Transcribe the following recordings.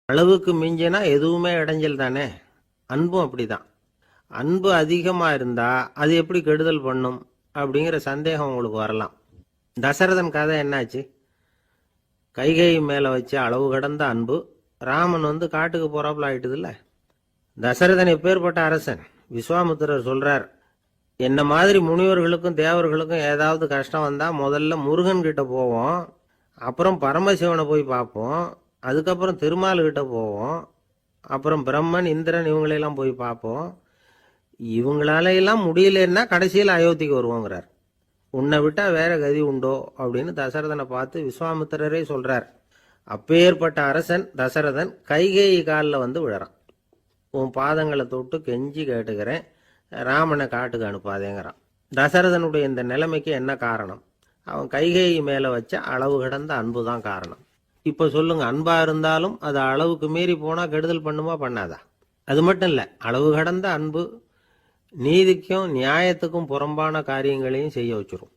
அளவுக்கு மிஞ்சினா எதுவுமே இடைஞ்சல் தானே. அன்பும் அப்படிதான். அன்பு அதிகமா இருந்தா அது எப்படி கெடுதல் பண்ணும் அப்படிங்கிற சந்தேகம் உங்களுக்கு வரலாம். தசரதன் கதை என்னாச்சு? கைகேயி மேல வச்ச அளவு கடந்த அன்பு ராமன் காட்டுக்கு போறாப்புல ஆயிட்டுதுல்ல. தசரதன் எப்பேற்பட்ட அரசன். விஸ்வாமித்திரர் சொல்றார், என்ன மாதிரி முனிவர்களுக்கும் தேவர்களுக்கும் ஏதாவது கஷ்டம் வந்தா முதல்ல முருகன் கிட்ட போவோம், அப்புறம் பரமசிவனை போய் பார்ப்போம், அதுக்கப்புறம் திருமால் கிட்ட போவோம், அப்புறம் பிரம்மன் இந்திரன் இவங்களையெல்லாம் போய் பார்ப்போம். இவங்களால எல்லாம் முடியலன்னா கடைசியில் அயோத்திக்கு வருவோங்கிறார். உன்னை விட்டா வேற கதி உண்டோ அப்படின்னு தசரதனை பார்த்து விஸ்வாமித்திரரே சொல்றார். அப்பேற்பட்ட அரசன் தசரதன் கைகேயி காலில் விழறான். உன் பாதங்களை தொட்டு கெஞ்சி கேட்டுக்கிறேன், ராமனை காட்டுக்கு அனுப்பாதேங்கிறான். தசரதனுடைய இந்த நிலைமைக்கு என்ன காரணம்? அவன் கைகேயி மேல வச்ச அளவு கடந்த அன்பு தான் காரணம். இப்ப சொல்லுங்க, அன்பா இருந்தாலும் அது அளவுக்கு மீறி போனா கெடுதல் பண்ணுமா பண்ணாதா? அது மட்டும் இல்ல, அளவு கடந்த அன்பு நீதிக்கும் நியாயத்துக்கும் புறம்பான காரியங்களையும் செய்ய வச்சிரும்.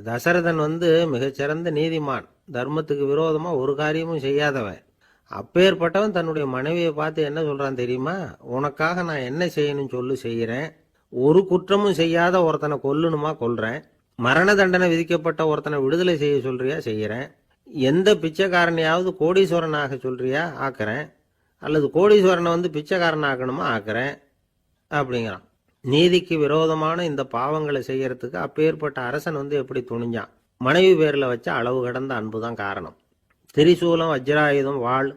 தசரதன் மிகச்சிறந்த நீதிமான், தர்மத்துக்கு விரோதமா ஒரு காரியமும் செய்யாதவன். அப்பேற்பட்டவன் தன்னுடைய மனைவியை பார்த்து என்ன சொல்றான் தெரியுமா? உனக்காக நான் என்ன செய்யணும்னு சொல்லு செய்யறேன், ஒரு குற்றமும் செய்யாத ஒருத்தனை கொல்லணுமா கொல்றேன், மரண தண்டனை விதிக்கப்பட்ட ஒருத்தனை விடுதலை செய்ய சொல்றியா செய்யறேன், எந்த பிச்சைக்காரனையாவது கோடீஸ்வரனாக சொல்றியா ஆக்குறேன், அல்லது கோடீஸ்வரனை பிச்சைக்காரன் ஆக்கணுமா ஆக்குறேன் அப்படிங்கிறான். நீதிக்கு விரோதமான இந்த பாவங்களை செய்யறதுக்கு அப்பேற்பட்ட அரசன் எப்படி துணிஞ்சான்? மனைவி பேர்ல வச்ச அளவு கடந்த அன்பு தான் காரணம். திரிசூலம், வஜ்ராயுதம், வாள்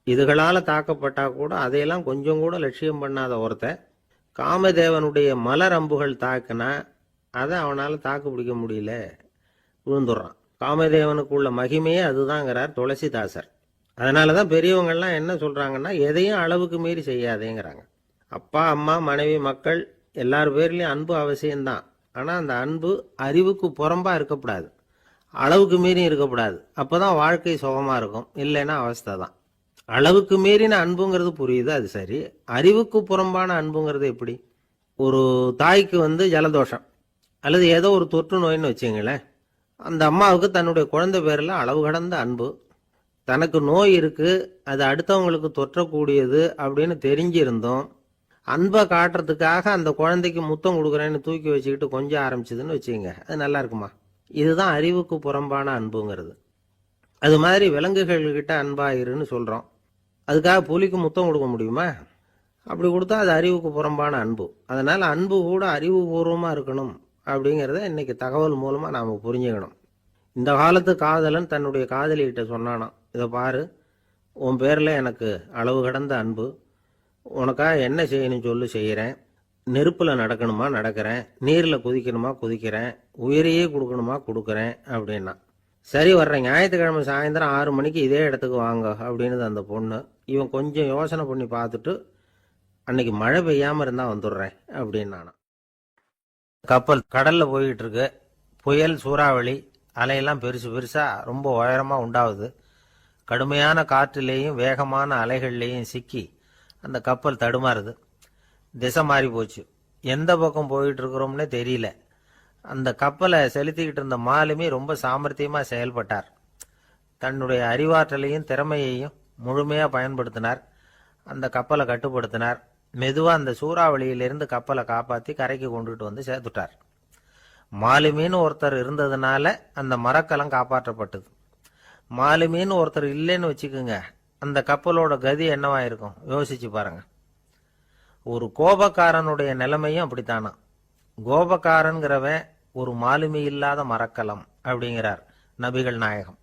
இதுகளால தாக்கப்பட்டா கூட அதையெல்லாம் கொஞ்சம் கூட லட்சியம் பண்ணாத ஒருத்தன் காமதேவனுடைய மலர் அம்புகள் தாக்குனா அதை அவனால தாக்கு பிடிக்க முடியல, விழுந்துடுறான். காமதேவனுக்குள்ள மகிமையே அதுதாங்கிறார் துளசிதாசர். அதனாலதான் பெரியவங்கள்லாம் என்ன சொல்றாங்கன்னா, எதையும் அளவுக்கு மீறி செய்யாதேங்கிறாங்க. அப்பா, அம்மா, மனைவி, மக்கள் எல்லார் பேர்லயும் அன்பு அவசியம்தான். ஆனா அந்த அன்பு அறிவுக்கு புறம்பா இருக்கக்கூடாது, அளவுக்கு மீறி இருக்கக்கூடாது. அப்பதான் வாழ்க்கை சுகமா இருக்கும். இல்லைன்னா அவஸ்தை தான். அளவுக்கு மீறின அன்புங்கிறது புரியுது, அது சரி. அறிவுக்கு புறம்பான அன்புங்கிறது எப்படி? ஒரு தாய்க்கு ஜலதோஷம் அல்லது ஏதோ ஒரு தொற்று நோயின்னு வச்சுங்களேன். அந்த அம்மாவுக்கு தன்னுடைய குழந்தை பேரில் அளவு கடந்த அன்பு. தனக்கு நோய் இருக்கு, அது அடுத்தவங்களுக்கு தொற்றக்கூடியது அப்படின்னு தெரிஞ்சிருந்தோம் அன்பை காட்டுறதுக்காக அந்த குழந்தைக்கு முத்தம் கொடுக்குறேன்னு தூக்கி வச்சுக்கிட்டு கொஞ்சம் ஆரம்பிச்சதுன்னு வச்சுக்கோங்க, அது நல்லா இருக்குமா? இதுதான் அறிவுக்கு புறம்பான அன்புங்கிறது. அது மாதிரி விலங்குகள்கிட்ட அன்பாயிருன்னு சொல்கிறோம். அதுக்காக புலிக்கு முத்தம் கொடுக்க முடியுமா? அப்படி கொடுத்தா அது அறிவுக்கு புறம்பான அன்பு. அதனால் அன்பு கூட அறிவுபூர்வமாக இருக்கணும் அப்படிங்கிறத இன்னைக்கு தகவல் மூலமாக நாம் புரிஞ்சுக்கணும். இந்த காலத்து காதலன் தன்னுடைய காதலிகிட்ட சொன்னானாம், இதை பாரு, உன் பேரில் எனக்கு அளவு கடந்த அன்பு, உனக்காக என்ன செய்யணும் சொல்லு செய்கிறேன், நெருப்பில் நடக்கணுமா நடக்கிறேன், நீரில் குதிக்கணுமா குதிக்கிறேன், உயிரையே கொடுக்கணுமா கொடுக்குறேன் அப்படின்னா. சரி, வர்றேன் ஞாயிற்றுக்கிழமை சாயந்தரம் 6 மணிக்கு இதே இடத்துக்கு வாங்க அப்படின்னு அந்த பொண்ணு. இவன் கொஞ்சம் யோசனை பண்ணி பார்த்துட்டு, அன்னைக்கு மழை பெய்யாமல் இருந்தால் வந்துடுறேன் அப்படின்னானா. கப்பல் கடல்ல போய்கிட்டு இருக்கு. புயல், சூறாவளி, அலையெல்லாம் பெருசு பெருசா ரொம்ப உயரமா உண்டாகுது. கடுமையான காற்றிலேயும் வேகமான அலைகள்லேயும் சிக்கி அந்த கப்பல் தடுமாறுது. திசை மாறி போச்சு. எந்த பக்கம் போயிட்டு இருக்கிறோம்னே தெரியல. அந்த கப்பலை செலுத்திக்கிட்டு இருந்த மாலுமி ரொம்ப சாமர்த்தியமா செயல்பட்டார். தன்னுடைய அறிவாற்றலையும் திறமையையும் முழுமையா பயன்படுத்தினார். அந்த கப்பலை கட்டுப்படுத்தினார். மெதுவா அந்த சூறாவளியிலிருந்து கப்பலை காப்பாற்றி கரைக்கு கொண்டுட்டு சேர்த்துட்டார். மாலுமின்னு ஒருத்தர் இருந்ததுனால அந்த மரக்கலம் காப்பாற்றப்பட்டது. மாலுமின்னு ஒருத்தர் இல்லைன்னு வச்சுக்கோங்க, அந்த கப்பலோட கதி என்னவா இருக்கும் யோசிச்சு பாருங்க. ஒரு கோபக்காரனுடைய நிலைமையும் அப்படித்தானா. கோபக்காரன்கிறவன் ஒரு மாலுமி இல்லாத மரக்கலம் அப்படிங்கிறார் நபிகள் நாயகம்.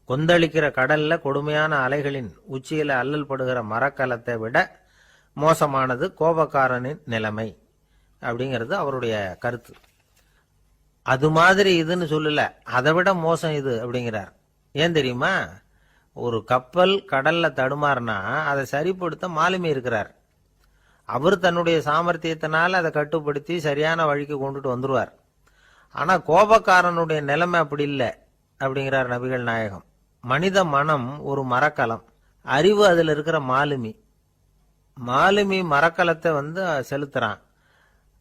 கொந்தளிக்கிற கடல்ல கொடுமையான அலைகளின் உச்சியில அல்லல் படுகிற மரக்கலத்தை விட மோசமானது கோபக்காரனின் நிலைமை அப்படிங்கிறது அவருடைய கருத்து. அது மாதிரி இதுன்னு சொல்லல, அதை விட மோசம் இது அப்படிங்கிறார். ஏன் தெரியுமா? ஒரு கப்பல் கடல்ல தடுமாறினா அதை சரிப்படுத்த மாலுமி இருக்கிறார். அவர் தன்னுடைய சாமர்த்தியத்தினால அதை கட்டுப்படுத்தி சரியான வழிக்கு கொண்டுட்டு வந்துருவார். ஆனா கோபக்காரனுடைய நிலைமை அப்படி இல்லை அப்படிங்கிறார் நபிகள் நாயகம். மனித மனம் ஒரு மரக்கலம், அறிவு அதுல இருக்கிற மாலுமி. மாலுமி மரக்கலத்தை செலுத்துறான்,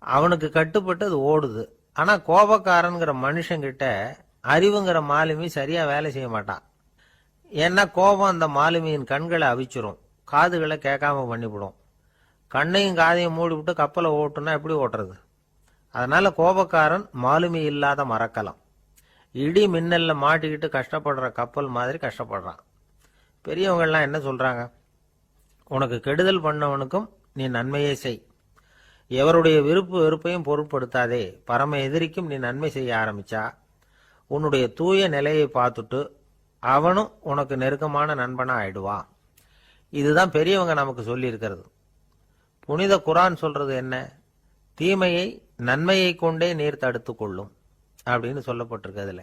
அவனுக்கு கட்டுப்பட்டு அது ஓடுது. ஆனா கோபக்காரன்கிற மனுஷங்கிட்ட அறிவுங்கிற மாலுமி சரியா வேலை செய்ய மாட்டான். ஏன்னா கோபம் அந்த மாலுமியின் கண்களை அவிச்சிரும், காதுகளை கேட்காம பண்ணிவிடும். கண்ணையும் காதையும் மூடிவிட்டு கப்பலை ஓட்டுனா எப்படி ஓட்டுறது? அதனால கோபக்காரன் மாலுமி இல்லாத மரக்கலம். இடி மின்னல்ல மாட்டிக்கிட்டு கஷ்டப்படுற கப்பல் மாதிரி கஷ்டப்படுறான். பெரியவங்கள்லாம் என்ன சொல்றாங்க? உனக்கு கெடுதல் பண்ணவனுக்கும் நீ நன்மையே செய். எவருடைய விருப்பு வெறுப்பையும் பொருட்படுத்தாதே. பரம எதிரிக்கும் நீ நன்மை செய்ய ஆரம்பிச்சா உன்னுடைய தூய நிலையை பார்த்துட்டு அவனும் உனக்கு நெருக்கமான நண்பனா ஆயிடுவான். இதுதான் பெரியவங்க நமக்கு சொல்லி இருக்கிறது. புனித குரான் சொல்றது என்ன? தீமையை நன்மையை கொண்டே நீர் தடுத்து கொள்ளும் அப்படின்னு சொல்லப்பட்டிருக்கிறதுல.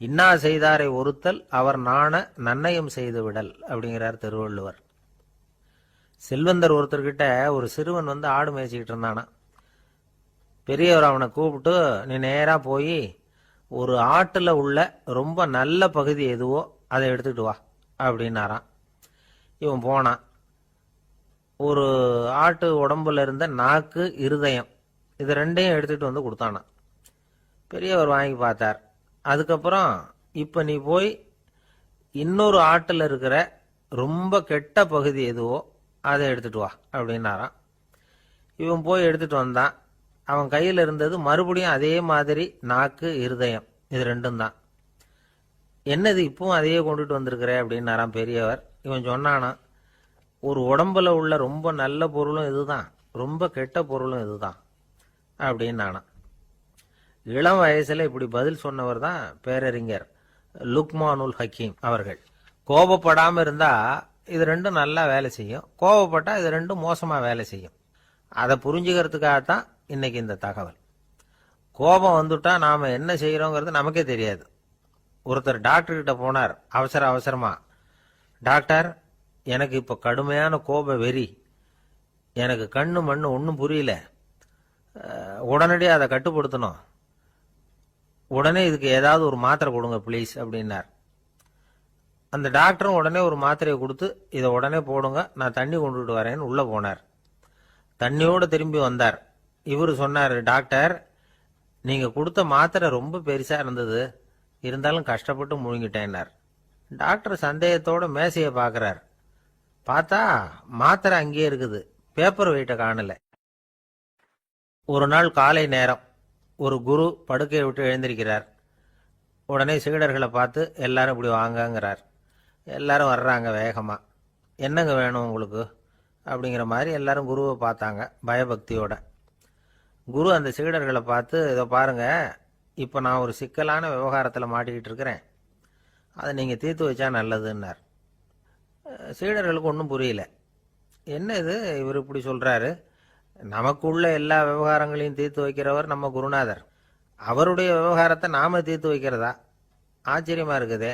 இன்னா செய்தாரை ஒருத்தல் அவர் நாண நன்னயம் செய்து விடல் அப்படிங்கிறார் திருவள்ளுவர். செல்வந்தர் ஒருத்தர்கிட்ட ஒரு சிறுவன் வந்து ஆடு மேய்ச்சிக்கிட்டு இருந்தானா. பெரியவர் அவனை கூப்பிட்டு, நீ நேரா போய் ஒரு ஆட்டுல உள்ள ரொம்ப நல்ல பகுதி எதுவோ அதை எடுத்துக்கிட்டு வா அப்படின்னாராம். இவன் போனான். ஒரு ஆட்டு உடம்புல இருந்த நாக்கு, இருதயம், இது ரெண்டையும் எடுத்துட்டு வந்து கொடுத்தானான். பெரியவர் வாங்கி பார்த்தார். அதுக்கப்புறம் இப்ப நீ போய் இன்னொரு ஆட்டுல இருக்கிற ரொம்ப கெட்ட பகுதி எதுவோ அதை எடுத்துட்டு வா அப்படின்னாராம். இவன் போய் எடுத்துட்டு வந்தான். அவன் கையில் இருந்தது மறுபடியும் அதே மாதிரி நாக்கு, இருதயம், இது ரெண்டும் தான். என்னது இப்பவும் அதையே கொண்டுட்டு வந்திருக்கிற அப்படின்னாராம் பெரியவர். இவன் சொன்னானா, ஒரு உடம்புல உள்ள ரொம்ப நல்ல பொருளும் இதுதான், ரொம்ப கெட்ட பொருளும் இதுதான் அப்படின்னானா. இளம் வயசுல இப்படி பதில் சொன்னவர் தான் பேரறிஞர் லுக்மானுல் ஹக்கீம் அவர்கள். கோபப்படாம இருந்தா இது ரெண்டும் நல்லா வேலை செய்யும், கோபப்பட்டா இது ரெண்டும் மோசமா வேலை செய்யும். அதை புரிஞ்சுக்கிறதுக்காகத்தான் இன்னைக்கு இந்த தகவல். கோபம் வந்துட்டா நாம என்ன செய்யறோங்கிறது நமக்கே தெரியாது. ஒருத்தர் டாக்டர் கிட்ட போனார் அவசரமா. டாக்டர், எனக்கு இப்ப கடுமையான கோப வெறி, எனக்கு கண்ணு மண்ணு ஒன்றும் புரியல, உடனடியாக அதை கட்டுப்படுத்தணும், உடனே இதுக்கு ஏதாவது ஒரு மாத்திரை கொடுங்க ப்ளீஸ் அப்படின்னார். அந்த டாக்டரும் உடனே ஒரு மாத்திரையை கொடுத்து, இதை உடனே போடுங்க, நான் தண்ணி கொண்டுட்டு வரேன்னு உள்ள போனார். தண்ணியோட திரும்பி வந்தார். இவரு சொன்னார், டாக்டர், நீங்க கொடுத்த மாத்திரை ரொம்ப பெருசா இருந்தது, இருந்தாலும் கஷ்டப்பட்டு முழுங்கிட்டேன்னார். டாக்டர் சந்தேகத்தோட மேசையை பார்க்கிறார். பார்த்தா மாத்திரை அங்கேயே இருக்குது, பேப்பர் வெயிட்ட காணல. ஒரு நாள் காலை நேரம் ஒரு குரு படுக்கையை விட்டு எழுந்திருக்கிறார். உடனே சீடர்களை பார்த்து எல்லாரும் இப்படி வாங்கங்கிறார். எல்லாரும் வர்றாங்க வேகமா. என்னங்க வேணும் உங்களுக்கு அப்படிங்கிற மாதிரி எல்லாரும் குருவை பார்த்தாங்க பயபக்தியோட. குரு அந்த சீடர்களை பார்த்து, இதை பாருங்க, இப்போ நான் ஒரு சிக்கலான விவகாரத்தில் மாட்டிக்கிட்டு இருக்கிறேன், அதை நீங்கள் தீர்த்து வச்சா நல்லதுன்னார். சீடர்களுக்கு ஒன்றும் புரியல. என்ன இது இவர் இப்படி சொல்றாரு? நமக்குள்ள எல்லா விவகாரங்களையும் தீர்த்து வைக்கிறவர் நம்ம குருநாதர், அவருடைய விவகாரத்தை நாம தீர்த்து வைக்கிறதா? ஆச்சரியமா இருக்குதே,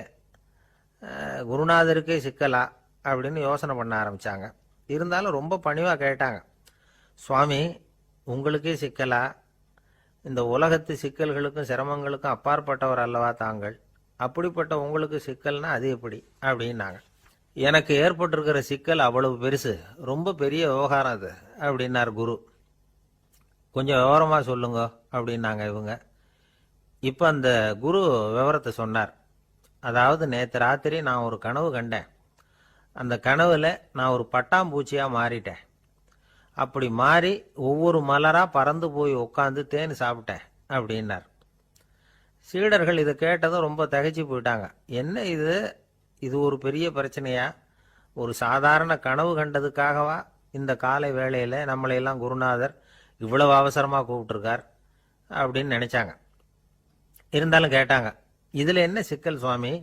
குருநாதருக்கே சிக்கலா அப்படின்னு யோசனை பண்ண ஆரம்பிச்சாங்க. இருந்தாலும் ரொம்ப பணிவா கேட்டாங்க, சுவாமி உங்களுக்கே சிக்கலா? இந்த உலகத்து சிக்கல்களுக்கும் சிரமங்களுக்கும் அப்பாற்பட்டவர் அல்லவா தாங்கள், அப்படிப்பட்ட உங்களுக்கு சிக்கல்னா அது எப்படி அப்படின்னாங்க. எனக்கு ஏற்பட்டிருக்கிற சிக்கல் அவ்வளவு பெருசு, ரொம்ப பெரிய விவகாரம் அது அப்படின்னார் குரு. கொஞ்சம் விவரமா சொல்லுங்க அப்படின்னாங்க இவங்க. இப்ப அந்த குரு விவரத்தை சொன்னார். அதாவது நேற்று ராத்திரி நான் ஒரு கனவு கண்டேன். அந்த கனவுல நான் ஒரு பட்டாம்பூச்சியா மாறிட்டேன். அப்படி மாறி ஒவ்வொரு மலரா பறந்து போய் உட்காந்து தேன் சாப்பிட்டேன் அப்படின்னார். சீடர்கள் இதை கேட்டதும் ரொம்ப திகைச்சு போயிட்டாங்க. என்ன இது, இது ஒரு பெரிய பிரச்சனையா? ஒரு சாதாரண கனவு கண்டதுக்காகவா இந்த காலை வேளையில நம்மளையெல்லாம் குருநாதர் இவ்வளவு அவசரமா கூப்பிட்டுருக்கார் அப்படின்னு நினைச்சாங்க. இருந்தாலும் கேட்டாங்க, இதுல என்ன சிக்கல் சுவாமி?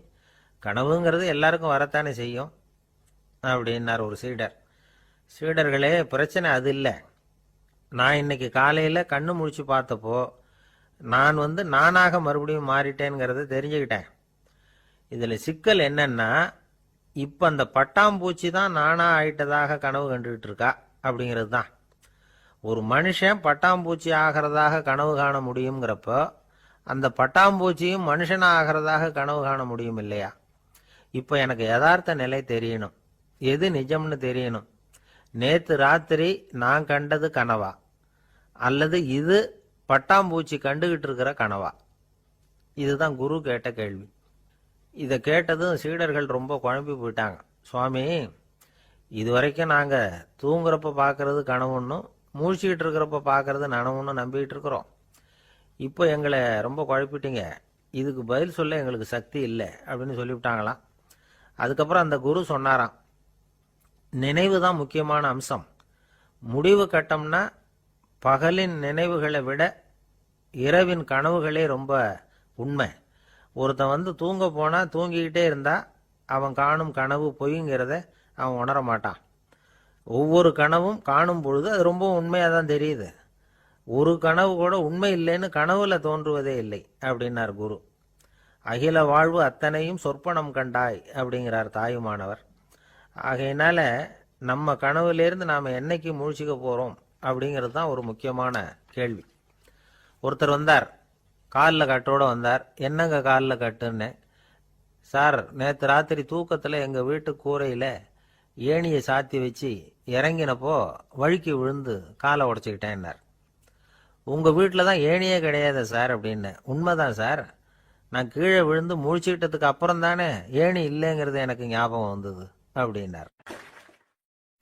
கனவுங்கிறது எல்லாருக்கும் வரத்தானே செய்யும் அப்படின்னார் ஒரு சீடர். சீடர்களே, பிரச்சனை அது இல்லை. நான் இன்னைக்கு காலையில கண்ணு முழிச்சு பார்த்தப்போ நான் நானாக மறுபடியும் மாறிட்டேங்கிறத தெரிஞ்சுக்கிட்டேன். இதுல சிக்கல் என்னன்னா, இப்ப அந்த பட்டாம்பூச்சி தான் நானா ஆயிட்டதாக கனவு கண்டுகிட்டு இருக்கா அப்படிங்கிறது தான். ஒரு மனுஷன் பட்டாம்பூச்சி ஆகிறதாக கனவு காண முடியுங்கிறப்போ அந்த பட்டாம்பூச்சியும் மனுஷனா ஆகிறதாக கனவு காண முடியும் இல்லையா? இப்ப எனக்கு யதார்த்த நிலை தெரியணும், எது நிஜம்னு தெரியணும். நேத்து ராத்திரி நான் கண்டது கனவா, அல்லது இது பட்டாம்பூச்சி கண்டுகிட்டு இருக்கிற கனவா? இதுதான் குரு கேட்ட கேள்வி. இதை கேட்டதும் சீடர்கள் ரொம்ப குழம்பி போயிட்டாங்க. சுவாமி, இது வரைக்கும் நாங்கள் தூங்குறப்ப பார்க்கறது கனவுன்னும் முழிச்சுக்கிட்டு இருக்கிறப்ப பார்க்கறது நனவுன்னு நம்பிக்கிட்டு இருக்கிறோம். இப்போ எங்களை ரொம்ப குழப்பிட்டீங்க, இதுக்கு பதில் சொல்ல எங்களுக்கு சக்தி இல்லை அப்படின்னு சொல்லிவிட்டாங்களாம். அதுக்கப்புறம் அந்த குரு சொன்னாராம், நினைவு தான் முக்கியமான அம்சம். முடிவு கட்டம்னா பகலின் நினைவுகளை விட இரவின் கனவுகளே ரொம்ப உண்மை. ஒருத்தன் வந்து தூங்க போனால் தூங்கிக்கிட்டே இருந்தா அவன் காணும் கனவு பொய்ங்கிறத அவன் உணர மாட்டான். ஒவ்வொரு கனவும் காணும் பொழுது அது ரொம்ப உண்மையாக தான் தெரியுது. ஒரு கனவு கூட உண்மை இல்லைன்னு கனவுல தோன்றுவதே இல்லை அப்படின்னார் குரு. அகில வாழ்வு அத்தனையும் சொற்பனம் கண்டாய் அப்படிங்கிறார் தாயுமானவர். ஆகையினால நம்ம கனவுலேருந்து நாம் என்னைக்கு முழிச்சிக்க போகிறோம் அப்படிங்கிறது தான் ஒரு முக்கியமான கேள்வி. ஒருத்தர் வந்தார், காலில் கட்டோடு வந்தார். என்னங்க காலில் கட்டுன்னு? சார், நேற்று ராத்திரி தூக்கத்தில் எங்கள் வீட்டு கூரையில் ஏணியை சாத்தி வச்சு இறங்கினப்போ வழுக்கி விழுந்து காலை உடச்சிக்கிட்டேன்னார். உங்கள் வீட்டில் தான் ஏணியே கிடையாது சார் அப்படின்னு. உண்மைதான் சார், நான் கீழே விழுந்து முழிச்சுக்கிட்டதுக்கு அப்புறம் தானே ஏணி இல்லைங்கிறது எனக்கு ஞாபகம் வந்தது அப்படின்னார்.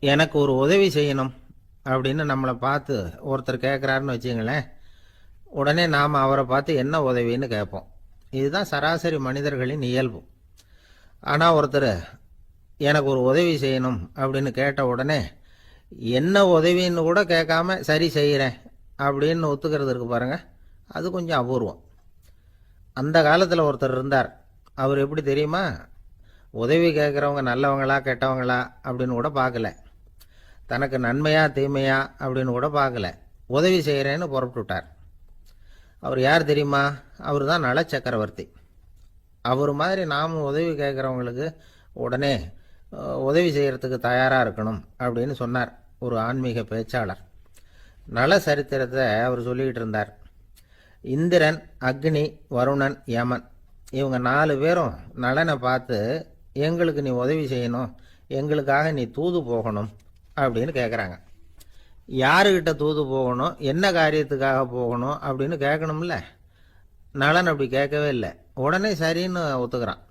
எனக்கு ஒரு உதவி செய்யணும் அப்படின்னு நம்மளை பார்த்து ஒருத்தர் கேட்குறாருன்னு வச்சுங்களேன், உடனே நாம் அவரை பார்த்து என்ன உதவின்னு கேட்போம். இதுதான் சராசரி மனிதர்களின் இயல்பு. ஆனால் ஒருத்தர் எனக்கு ஒரு உதவி செய்யணும் அப்படின்னு கேட்ட உடனே என்ன உதவின்னு கூட கேட்காம சரி செய்கிறேன் அப்படின்னு ஒத்துக்கிறது இருக்கு பாருங்க, அது கொஞ்சம் அபூர்வம். அந்த காலத்தில் ஒருத்தர் இருந்தார். அவர் எப்படி தெரியுமா? உதவி கேட்குறவங்க நல்லவங்களா கெட்டவங்களா அப்படின்னு கூட பார்க்கல, தனக்கு நன்மையா தீமையா அப்படின்னு கூட பார்க்கல, உதவி செய்கிறேன்னு புறப்பட்டுட்டார். அவர் யார் தெரியுமா? அவர் தான் நல சக்கரவர்த்தி. அவர் மாதிரி நாமும் உதவி கேட்குறவங்களுக்கு உடனே உதவி செய்கிறதுக்கு தயாராக இருக்கணும் அப்படின்னு சொன்னார் ஒரு ஆன்மீக பேச்சாளர். நல சரித்திரத்தை அவர் சொல்லிக்கிட்டு இருந்தார். இந்திரன், அக்னி, வருணன், யமன் இவங்க 4 பேரும் நலனை பார்த்து எங்களுக்கு நீ உதவி செய்யணும், எங்களுக்காக நீ தூது போகணும் அப்படின்னு கேட்குறாங்க. யாருக்கிட்ட தூது போகணும், என்ன காரியத்துக்காக போகணும் அப்படின்னு கேட்கணும்ல. நலன் அப்படி கேட்கவே இல்லை, உடனே சரின்னு ஒத்துக்கிறான்.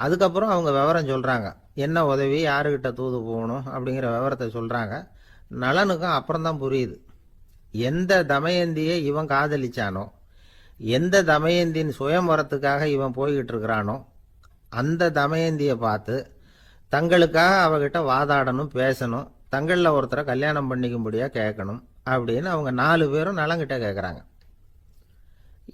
அதுக்கப்புறம் அவங்க விவரம் சொல்கிறாங்க, என்ன உதவி, யாருக்கிட்ட தூது போகணும் அப்படிங்கிற விவரத்தை சொல்கிறாங்க. நலனுக்கும் அப்புறம்தான் புரியுது, எந்த தமயந்தியை இவன் காதலிச்சானோ, எந்த தமயந்தின் சுயம்பரத்துக்காக இவன் போய்கிட்டு இருக்கிறானோ அந்த தமயந்தியை பார்த்து தங்களுக்காக அவகிட்ட வாதாடணும், பேசணும், தங்களில் ஒருத்தரை கல்யாணம் பண்ணிக்கும்படியாக கேட்கணும் அப்படின்னு அவங்க 4 பேரும் நலன்கிட்ட கேட்குறாங்க.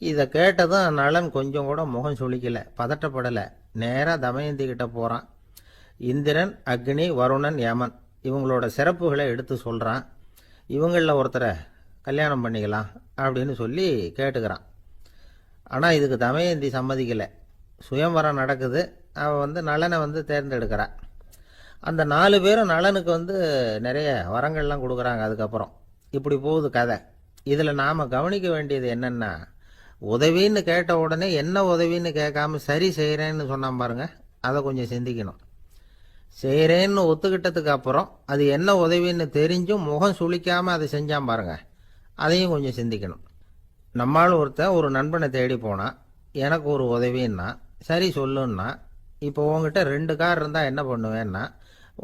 இதை கேட்டதும் நலன் கொஞ்சம் கூட முகம் சுளிக்கலை, பதட்டப்படலை. நேராக தமயந்தி கிட்ட போகிறான். இந்திரன், அக்னி, வருணன், யமன் இவங்களோட சிறப்புகளை எடுத்து சொல்கிறான். இவங்களில் ஒருத்தரை கல்யாணம் பண்ணிக்கலாம் அப்படின்னு சொல்லி கேட்டுக்கிறான். ஆனால் இதுக்கு தமயந்தி சம்மதிக்கலை. சுயம்வரம் நடக்குது, அவள் நலனை தேர்ந்தெடுக்கிறாள். அந்த 4 பேரும் நலனுக்கு நிறைய வரங்கள்லாம் கொடுக்குறாங்க. அதுக்கப்புறம் இப்படி போகுது கதை. இதில் நாம் கவனிக்க வேண்டியது என்னென்னா, உதவின்னு கேட்ட உடனே என்ன உதவின்னு கேட்காம சரி செய்கிறேன்னு சொன்னான் பாருங்க, அதை கொஞ்சம் சிந்திக்கணும். செய்கிறேன்னு ஒத்துக்கிட்டதுக்கு அப்புறம் அது என்ன உதவின்னு தெரிஞ்சும் முகம் சுளிக்காமல் அதை செஞ்சான் பாருங்க, அதையும் கொஞ்சம் சிந்திக்கணும். நம்மால் ஒருத்தன் ஒரு நண்பனை தேடி போனால் எனக்கு ஒரு உதவின்னா சரி சொல்லுன்னா, இப்போ உங்ககிட்ட 2 கார் இருந்தால் என்ன பண்ணுவேன்னா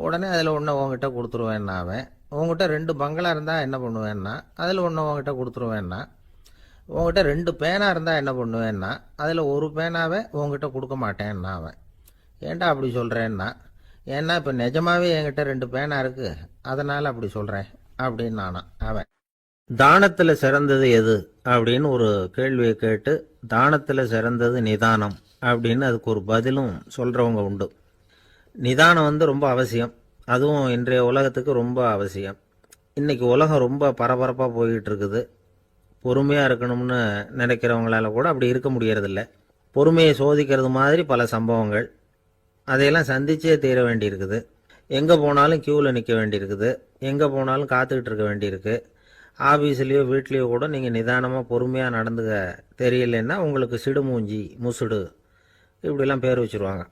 உடனே அதில் ஒன்று உங்ககிட்ட கொடுத்துருவேன்னா, அவன் உங்ககிட்ட 2 பங்களா இருந்தால் என்ன பண்ணுவேன்னா அதில் ஒன்று உங்ககிட்ட கொடுத்துருவேன்னா, உங்ககிட்ட 2 பேனா இருந்தால் என்ன பண்ணுவேன்னா அதில் ஒரு பேனாவை உங்ககிட்ட கொடுக்க மாட்டேன்னா அவன். ஏன்டா அப்படி சொல்கிறேன்னா, ஏன்னா இப்போ நிஜமாவே என்கிட்ட 2 பேனா இருக்குது, அதனால் அப்படி சொல்கிறேன் அப்படின்னு நானான் அவன். தானத்தில் சிறந்தது எது அப்படின்னு ஒரு கேள்வியை கேட்டு தானத்தில் சிறந்தது நிதானம் அப்படின்னு அதுக்கு ஒரு பதிலும் சொல்கிறவங்க உண்டு. நிதானம் ரொம்ப அவசியம், அதுவும் இன்றைய உலகத்துக்கு ரொம்ப அவசியம். இன்றைக்கி உலகம் ரொம்ப பரபரப்பாக போய்கிட்டு இருக்குது. பொறுமையாக இருக்கணும்னு நினைக்கிறவங்களால கூட அப்படி இருக்க முடியறதில்ல. பொறுமையை சோதிக்கிறது மாதிரி பல சம்பவங்கள், அதையெல்லாம் சந்திச்சே தீர வேண்டியிருக்குது. எங்கே போனாலும் க்யூவில் நிற்க வேண்டியிருக்குது, எங்கே போனாலும் காத்துக்கிட்டு இருக்க வேண்டியிருக்கு. ஆஃபீஸ்லேயோ வீட்லேயோ கூட நீங்கள் நிதானமாக பொறுமையாக நடந்துக்க தெரியலன்னா உங்களுக்கு சிடுமூஞ்சி, முசுடு இப்படிலாம் பேர் வச்சுருவாங்க.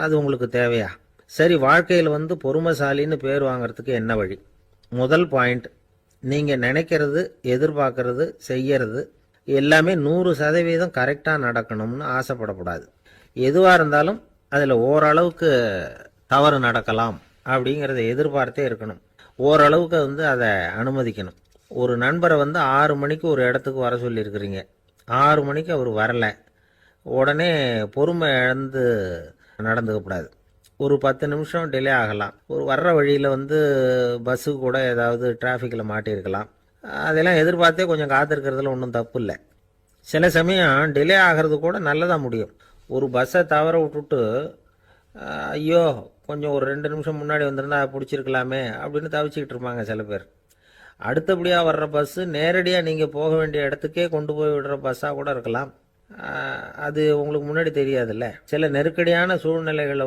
அது உங்களுக்கு தேவையா? சரி, வாழ்க்கையில் பொறுமைசாலின்னு பேர் வாங்கிறதுக்கு என்ன வழி? முதல் பாயிண்ட், நீங்கள் நினைக்கிறது, எதிர்பார்க்கறது, செய்யறது எல்லாமே 100% கரெக்டாக நடக்கணும்னு ஆசைப்படக்கூடாது. எதுவாக இருந்தாலும் அதில் ஓரளவுக்கு தவறு நடக்கலாம் அப்படிங்கிறத எதிர்பார்த்தே இருக்கணும். ஓரளவுக்கு அதை அனுமதிக்கணும். ஒரு நண்பரை 6 மணிக்கு ஒரு இடத்துக்கு வர சொல்லியிருக்கிறீங்க. 6 மணிக்கு அவர் வரலை. உடனே பொறுமை இழந்து நடந்துக்கக்கூடாது. ஒரு 10 நிமிஷம் டிலே ஆகலாம். ஒரு வர்ற வழியில் பஸ்ஸு கூட ஏதாவது டிராஃபிக்கில் மாட்டியிருக்கலாம். அதெல்லாம் எதிர்பார்த்தே கொஞ்சம் காத்திருக்கிறதுல ஒன்றும் தப்பு இல்லை. சில சமயம் டிலே ஆகிறது கூட நல்லதாக முடியும். ஒரு பஸ்ஸை தவற விட்டுட்டு ஐயோ கொஞ்சம் ஒரு 2 நிமிஷம் முன்னாடி வந்திருந்தா பிடிச்சிருக்கலாமே அப்படின்னு தவிச்சிக்கிட்டு இருப்பாங்க சில பேர். அடுத்தபடியாக வர்ற பஸ்ஸு நேரடியாக நீங்கள் போக வேண்டிய இடத்துக்கே கொண்டு போய் விடுற பஸ்ஸாக கூட இருக்கலாம். அது உங்களுக்கு முன்னாடி தெரியாதுல்ல. சில நெருக்கடியான சூழ்நிலைகளை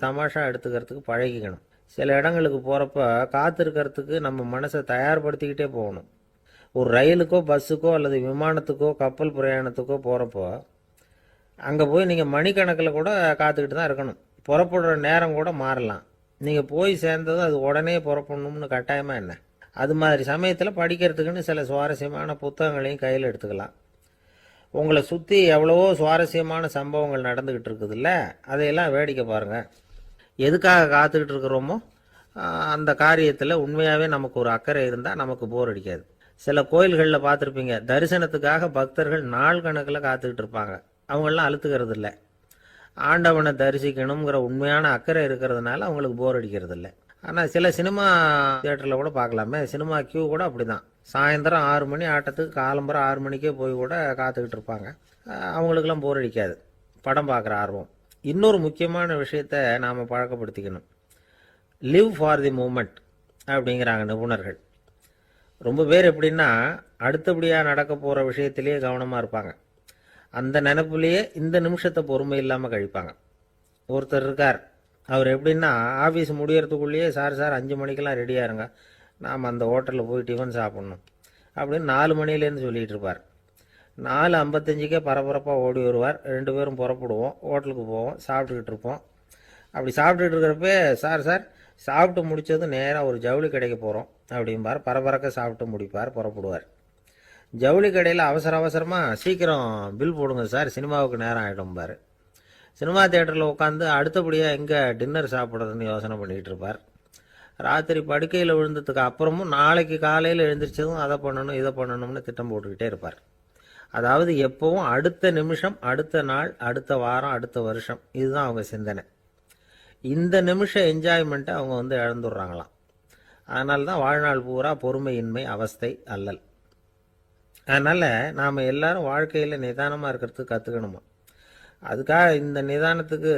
தமாஷா எடுத்துக்கிறதுக்கு பழகிக்கணும். சில இடங்களுக்கு போகிறப்ப காத்திருக்கிறதுக்கு நம்ம மனசை தயார்படுத்திக்கிட்டே போகணும். ஒரு ரயிலுக்கோ பஸ்ஸுக்கோ அல்லது விமானத்துக்கோ கப்பல் பிரயாணத்துக்கோ போகிறப்போ அங்கே போய் நீங்கள் மணிக்கணக்கில் கூட காத்துக்கிட்டு தான் இருக்கணும். புறப்படுற நேரம் கூட மாறலாம். நீங்கள் போய் சேர்ந்ததும் அது உடனே புறப்படணும்னு கட்டாயமாக என்ன? அது மாதிரி சமயத்தில் படிக்கிறதுக்குன்னு சில சுவாரஸ்யமான புத்தகங்களையும் கையில் எடுத்துக்கலாம். உங்களை சுற்றி எவ்வளவோ சுவாரஸ்யமான சம்பவங்கள் நடந்துக்கிட்டு இருக்குதுல்ல, அதையெல்லாம் வேடிக்கை பாருங்கள். எதுக்காக காத்துக்கிட்டு இருக்கிறோமோ அந்த காரியத்தில் உண்மையாகவே நமக்கு ஒரு அக்கறை இருந்தால் நமக்கு போர் அடிக்காது. சில கோயில்களில் பார்த்துருப்பீங்க, தரிசனத்துக்காக பக்தர்கள் நாள் கணக்கில் காத்துக்கிட்டு இருப்பாங்க. அவங்களெலாம் அழுத்துக்கிறது இல்லை. ஆண்டவனை தரிசிக்கணுங்கிற உண்மையான அக்கறை இருக்கிறதுனால அவங்களுக்கு போர் அடிக்கிறது இல்லை. ஆனால் சில சினிமா தியேட்டரில் கூட பார்க்கலாமே, சினிமா கியூ கூட அப்படி தான். சாயந்தரம் 6 மணி ஆட்டத்துக்கு காலம்பரம் 6 மணிக்கே போய் கூட காத்துக்கிட்டு இருப்பாங்க. அவங்களுக்கெல்லாம் போர் அடிக்காது, படம் பார்க்குற ஆர்வம். இன்னொரு முக்கியமான விஷயத்தை நாம் பழக்கப்படுத்திக்கணும். லிவ் ஃபார் தி மூமெண்ட் அப்படிங்கிறாங்க நிபுணர்கள். ரொம்ப பேர் எப்படின்னா அடுத்தபடியாக நடக்க போகிற விஷயத்திலேயே கவனமாக இருப்பாங்க. அந்த நினைப்புலேயே இந்த நிமிஷத்தை பொறுமை இல்லாமல் கழிப்பாங்க. ஒருத்தர் இருக்கார், அவர் எப்படின்னா ஆஃபீஸ் முடியறதுக்குள்ளேயே சார் 5 மணிக்கெல்லாம் ரெடியாக இருங்க, நாம் அந்த ஹோட்டலில் போய் டிஃபன் சாப்பிட்ணும் அப்படின்னு 4 மணிலேருந்து சொல்லிகிட்டு இருப்பார். 4:55 பரபரப்பாக ஓடி வருவார். 2 பேரும் புறப்படுவோம், ஹோட்டலுக்கு போவோம், சாப்பிட்டுக்கிட்டு இருப்போம். அப்படி சாப்பிட்டுக்கிட்டு இருக்கிறப்ப சார் சாப்பிட்டு முடித்ததும் நேராக ஒரு ஜவுளி கடைக்கு போகிறோம் அப்படிம்பார். பரபரக்க சாப்பிட்டு முடிப்பார், புறப்படுவார். ஜவுளி கடையில் அவசரமாக சீக்கிரம் பில் போடுங்க சார், சினிமாவுக்கு நேரம் ஆகிடும்பார். சினிமா தியேட்டரில் உட்காந்து அடுத்தபடியாக எங்கே டின்னர் சாப்பிட்றதுன்னு யோசனை பண்ணிகிட்டு இருப்பார். ராத்திரி படுக்கையில் விழுந்ததுக்கு அப்புறமும் நாளைக்கு காலையில் எழுந்திரிச்சதும் அதை பண்ணணும் இதை பண்ணணும்னு திட்டம் போட்டுக்கிட்டே இருப்பார். அதாவது எப்பவும் அடுத்த நிமிஷம், அடுத்த நாள், அடுத்த வாரம், அடுத்த வருஷம், இதுதான் அவங்க சிந்தனை. இந்த நிமிஷம் என்ஜாய்மெண்ட்டை அவங்க இழந்துடுறாங்களாம். அதனால தான் வாழ்நாள் பூரா பொறுமையின்மை, அவஸ்தை, அல்லல். அதனால் நாம் எல்லாரும் வாழ்க்கையில் நிதானமாக இருக்கிறதுக்கு கற்றுக்கணுமா. அதுக்காக இந்த நிதானத்துக்கு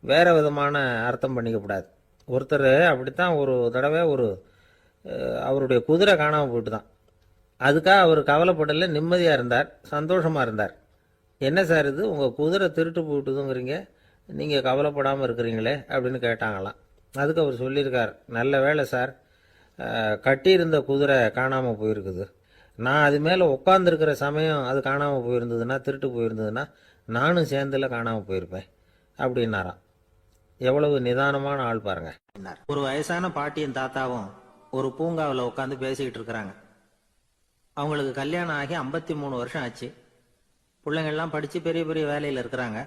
வேறு விதமான அர்த்தம் பண்ணிக்கக்கூடாது. ஒருத்தர் அப்படித்தான் ஒரு தடவை அவருடைய குதிரை காணாமல் போயிட்டு தான். அதுக்காக அவர் கவலைப்படலை, நிம்மதியாக இருந்தார், சந்தோஷமாக இருந்தார். என்ன சார் இது, உங்கள் குதிரை திருட்டு போயிட்டுதுங்கிறீங்க, நீங்கள் கவலைப்படாமல் இருக்கிறீங்களே அப்படின்னு கேட்டாங்களாம். அதுக்கு அவர் சொல்லியிருக்கார், நல்ல வேலை சார், கட்டியிருந்த குதிரை காணாமல் போயிருக்குது. நான் அது மேலே உட்காந்துருக்கிற சமயம் அது காணாமல் போயிருந்ததுன்னா, திருட்டு போயிருந்ததுன்னா நானும் சேர்ந்துல காணாமல் போயிருப்பேன் அப்படின்னாராம். எவ்வளவு நிதானமான ஆள் பாருங்க. ஒரு வயசான பாட்டியும் தாத்தாவும் ஒரு பூங்காவில் உட்காந்து பேசிக்கிட்டு இருக்கிறாங்க. அவங்களுக்கு கல்யாணம் ஆகி 53 வருஷம் ஆச்சு. பிள்ளைங்கள்லாம் படித்து பெரிய பெரிய வேலையில் இருக்கிறாங்க.